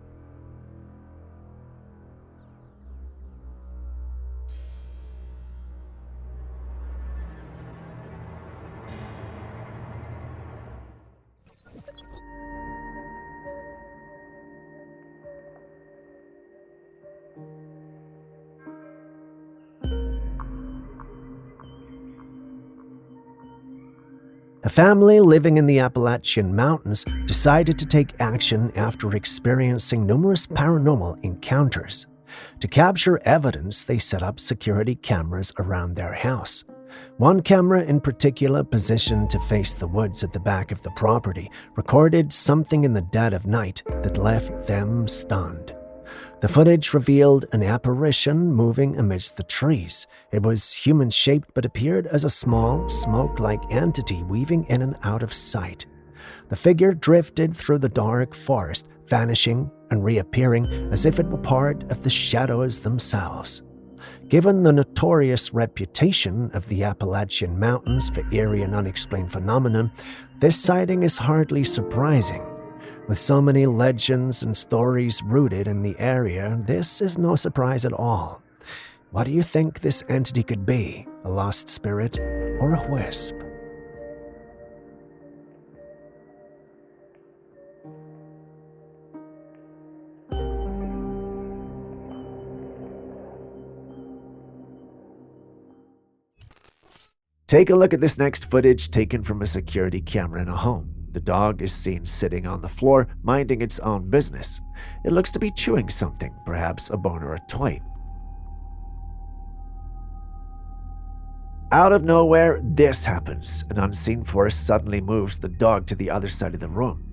A family living in the Appalachian Mountains decided to take action after experiencing numerous paranormal encounters. To capture evidence, they set up security cameras around their house. One camera in particular, positioned to face the woods at the back of the property, recorded something in the dead of night that left them stunned. The footage revealed an apparition moving amidst the trees. It was human-shaped but appeared as a small, smoke-like entity weaving in and out of sight. The figure drifted through the dark forest, vanishing and reappearing as if it were part of the shadows themselves. Given the notorious reputation of the Appalachian Mountains for eerie and unexplained phenomena, this sighting is hardly surprising. With so many legends and stories rooted in the area, this is no surprise at all. What do you think this entity could be? A lost spirit or a wisp? Take a look at this next footage taken from a security camera in a home. The dog is seen sitting on the floor, minding its own business. It looks to be chewing something, perhaps a bone or a toy. Out of nowhere, this happens. An unseen force suddenly moves the dog to the other side of the room.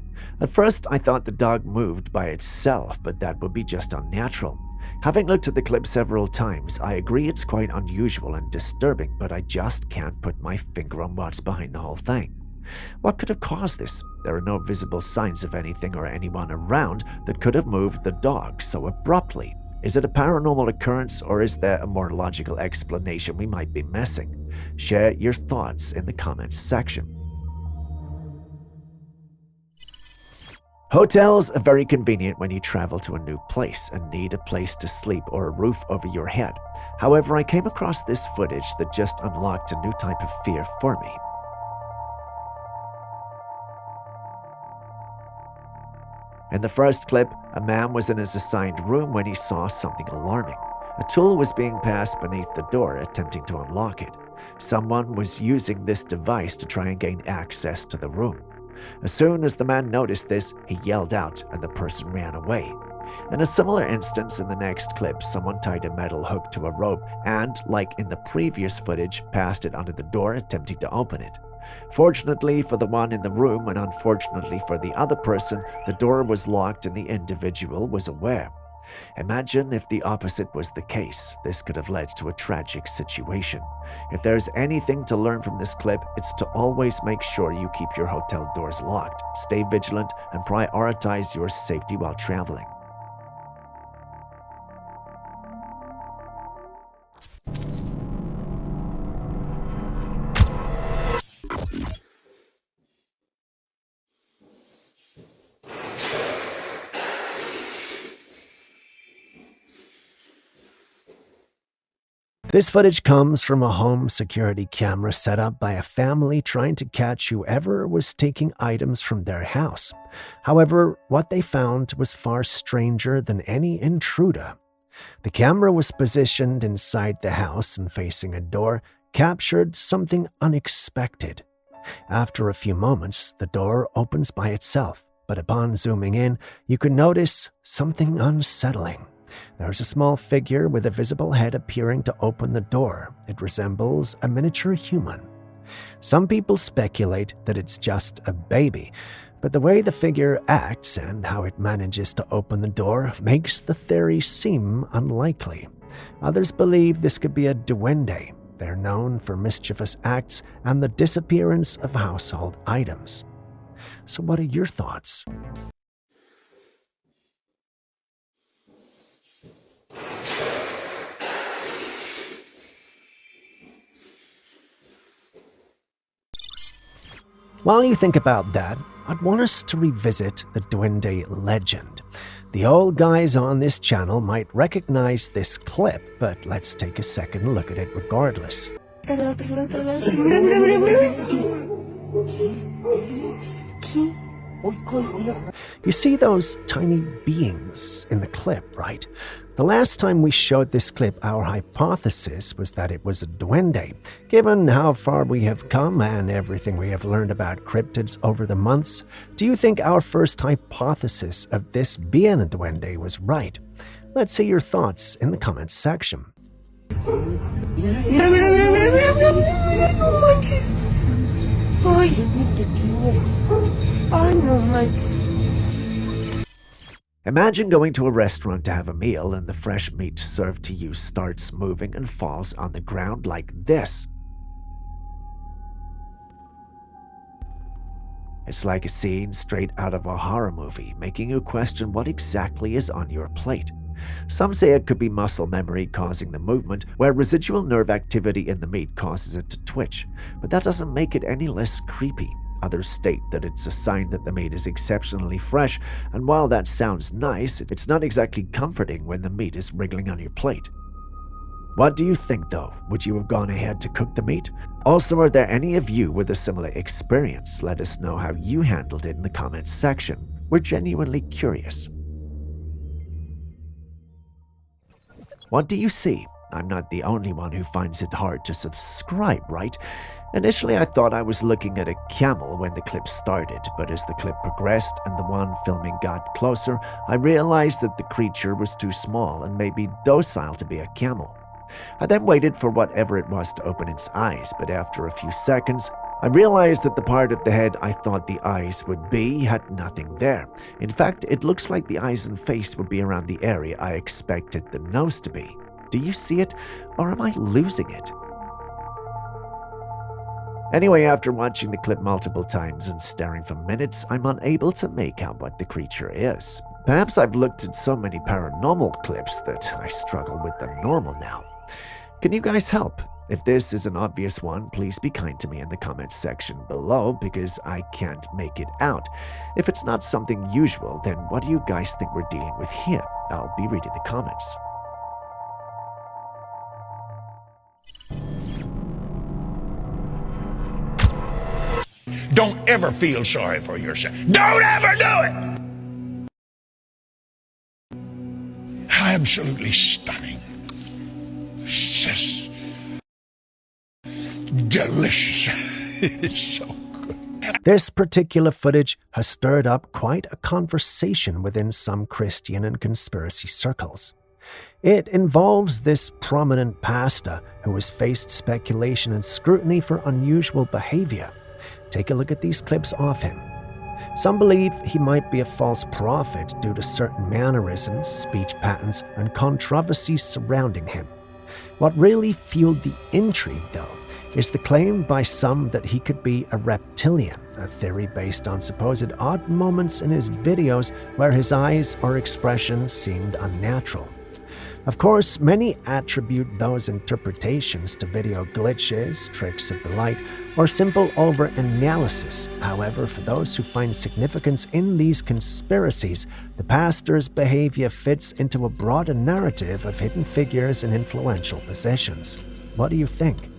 At first, I thought the dog moved by itself, but that would be just unnatural. Having looked at the clip several times, I agree it's quite unusual and disturbing, but I just can't put my finger on what's behind the whole thing. What could have caused this? There are no visible signs of anything or anyone around that could have moved the dog so abruptly. Is it a paranormal occurrence, or is there a more logical explanation we might be missing? Share your thoughts in the comments section. Hotels are very convenient when you travel to a new place and need a place to sleep or a roof over your head. However, I came across this footage that just unlocked a new type of fear for me. In the first clip, a man was in his assigned room when he saw something alarming. A tool was being passed beneath the door, attempting to unlock it. Someone was using this device to try and gain access to the room. As soon as the man noticed this, he yelled out and the person ran away. In a similar instance in the next clip, someone tied a metal hook to a rope and, like in the previous footage, passed it under the door, attempting to open it. Fortunately for the one in the room and unfortunately for the other person, the door was locked and the individual was aware. Imagine if the opposite was the case. This could have led to a tragic situation. If there's anything to learn from this clip, it's to always make sure you keep your hotel doors locked, stay vigilant, and prioritize your safety while traveling. This footage comes from a home security camera set up by a family trying to catch whoever was taking items from their house. However, what they found was far stranger than any intruder. The camera was positioned inside the house and facing a door, captured something unexpected. After a few moments, the door opens by itself, but upon zooming in, you can notice something unsettling. There's a small figure with a visible head appearing to open the door. It resembles a miniature human. Some people speculate that it's just a baby, but the way the figure acts and how it manages to open the door makes the theory seem unlikely. Others believe this could be a duende. They're known for mischievous acts and the disappearance of household items. So what are your thoughts? While you think about that, I'd want us to revisit the duende legend. The old guys on this channel might recognize this clip, but let's take a second look at it regardless. You see those tiny beings in the clip, right? The last time we showed this clip, our hypothesis was that it was a duende. Given how far we have come and everything we have learned about cryptids over the months, do you think our first hypothesis of this being a duende was right? Let's see your thoughts in the comments section. Imagine going to a restaurant to have a meal and the fresh meat served to you starts moving and falls on the ground like this. It's like a scene straight out of a horror movie, making you question what exactly is on your plate. Some say it could be muscle memory causing the movement, where residual nerve activity in the meat causes it to twitch, but that doesn't make it any less creepy. Others state that it's a sign that the meat is exceptionally fresh, and while that sounds nice, it's not exactly comforting when the meat is wriggling on your plate. What do you think, though? Would you have gone ahead to cook the meat? Also, are there any of you with a similar experience? Let us know how you handled it in the comments section. We're genuinely curious. What do you see? I'm not the only one who finds it hard to subscribe, right? Initially, I thought I was looking at a camel when the clip started, but as the clip progressed and the one filming got closer, I realized that the creature was too small and maybe docile to be a camel. I then waited for whatever it was to open its eyes, but after a few seconds, I realized that the part of the head I thought the eyes would be had nothing there. In fact, it looks like the eyes and face would be around the area I expected the nose to be. Do you see it, or am I losing it? Anyway, after watching the clip multiple times and staring for minutes, I'm unable to make out what the creature is. Perhaps I've looked at so many paranormal clips that I struggle with the normal now. Can you guys help? If this is an obvious one, please be kind to me in the comments section below because I can't make it out. If it's not something usual, then what do you guys think we're dealing with here? I'll be reading the comments. Don't ever feel sorry for yourself. Don't ever do it! Absolutely stunning. Just delicious. It's so good. This particular footage has stirred up quite a conversation within some Christian and conspiracy circles. It involves this prominent pastor who has faced speculation and scrutiny for unusual behavior. Take a look at these clips of him. Some believe he might be a false prophet due to certain mannerisms, speech patterns, and controversies surrounding him. What really fueled the intrigue, though, is the claim by some that he could be a reptilian, a theory based on supposed odd moments in his videos where his eyes or expressions seemed unnatural. Of course, many attribute those interpretations to video glitches, tricks of the light, or simple over-analysis. However, for those who find significance in these conspiracies, the pastor's behavior fits into a broader narrative of hidden figures in influential positions. What do you think?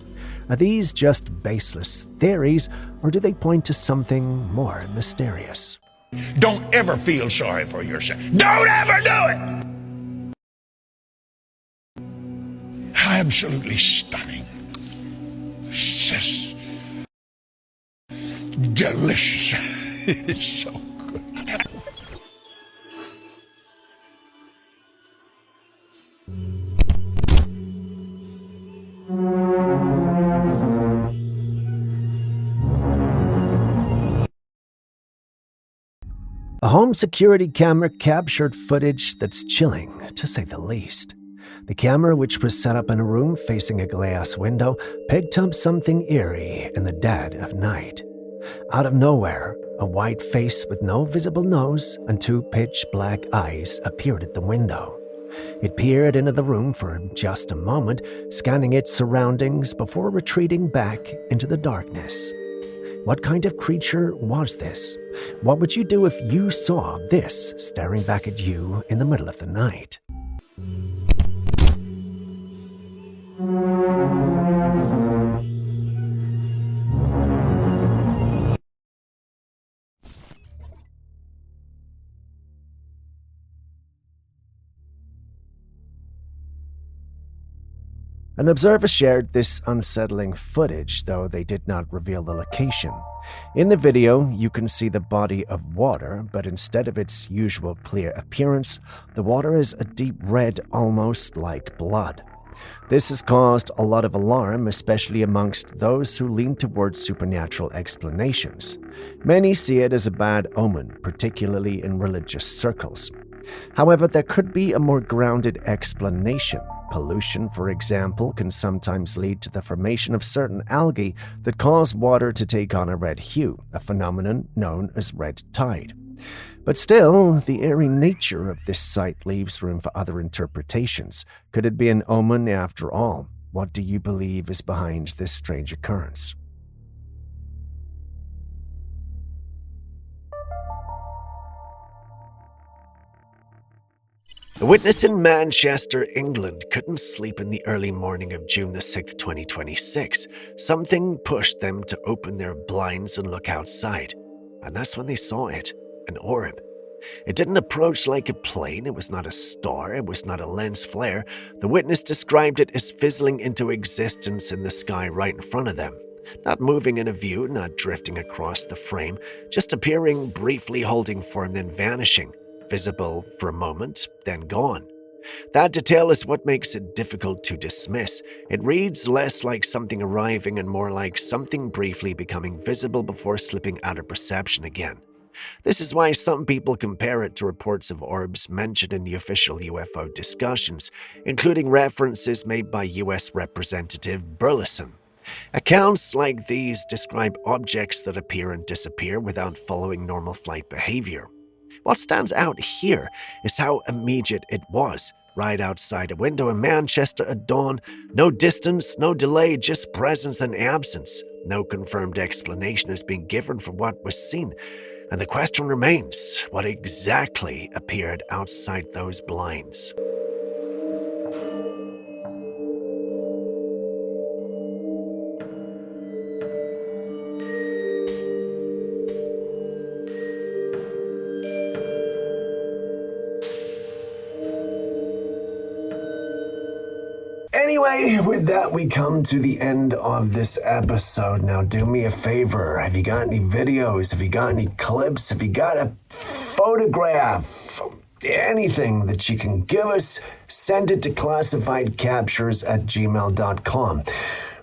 Are these just baseless theories, or do they point to something more mysterious? Don't ever feel sorry for yourself. Don't ever do it! Absolutely stunning. Delicious. It is so good. A home security camera captured footage that's chilling, to say the least. The camera, which was set up in a room facing a glass window, picked up something eerie in the dead of night. Out of nowhere, a white face with no visible nose and two pitch-black eyes appeared at the window. It peered into the room for just a moment, scanning its surroundings before retreating back into the darkness. What kind of creature was this? What would you do if you saw this staring back at you in the middle of the night? An observer shared this unsettling footage, though they did not reveal the location. In the video, you can see the body of water, but instead of its usual clear appearance, the water is a deep red, almost like blood. This has caused a lot of alarm, especially amongst those who lean towards supernatural explanations. Many see it as a bad omen, particularly in religious circles. However, there could be a more grounded explanation. Pollution, for example, can sometimes lead to the formation of certain algae that cause water to take on a red hue, a phenomenon known as red tide. But still, the eerie nature of this sight leaves room for other interpretations. Could it be an omen after all? What do you believe is behind this strange occurrence? A witness in Manchester, England, couldn't sleep in the early morning of June the 6th, 2026. Something pushed them to open their blinds and look outside. And that's when they saw it, an orb. It didn't approach like a plane, it was not a star, it was not a lens flare. The witness described it as fizzling into existence in the sky right in front of them. Not moving in a view, not drifting across the frame, just appearing briefly holding form then vanishing. Visible for a moment, then gone. That detail is what makes it difficult to dismiss. It reads less like something arriving and more like something briefly becoming visible before slipping out of perception again. This is why some people compare it to reports of orbs mentioned in the official UFO discussions, including references made by US Representative Burleson. Accounts like these describe objects that appear and disappear without following normal flight behavior. What stands out here is how immediate it was. Right outside a window in Manchester at dawn, no distance, no delay, just presence and absence. No confirmed explanation has been given for what was seen. And the question remains, what exactly appeared outside those blinds? Anyway, with that, we come to the end of this episode. Now, do me a favor. Have you got any videos? Have you got any clips? Have you got a photograph? Anything that you can give us? Send it to classifiedcaptures@gmail.com.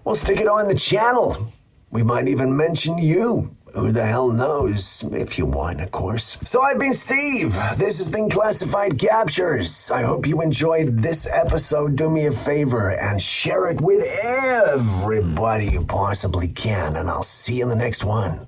We'll stick it on the channel. We might even mention you. Who the hell knows, if you want, of course. So I've been Steve. This has been Classified Captures. I hope you enjoyed this episode. Do me a favor and share it with everybody you possibly can, and I'll see you in the next one.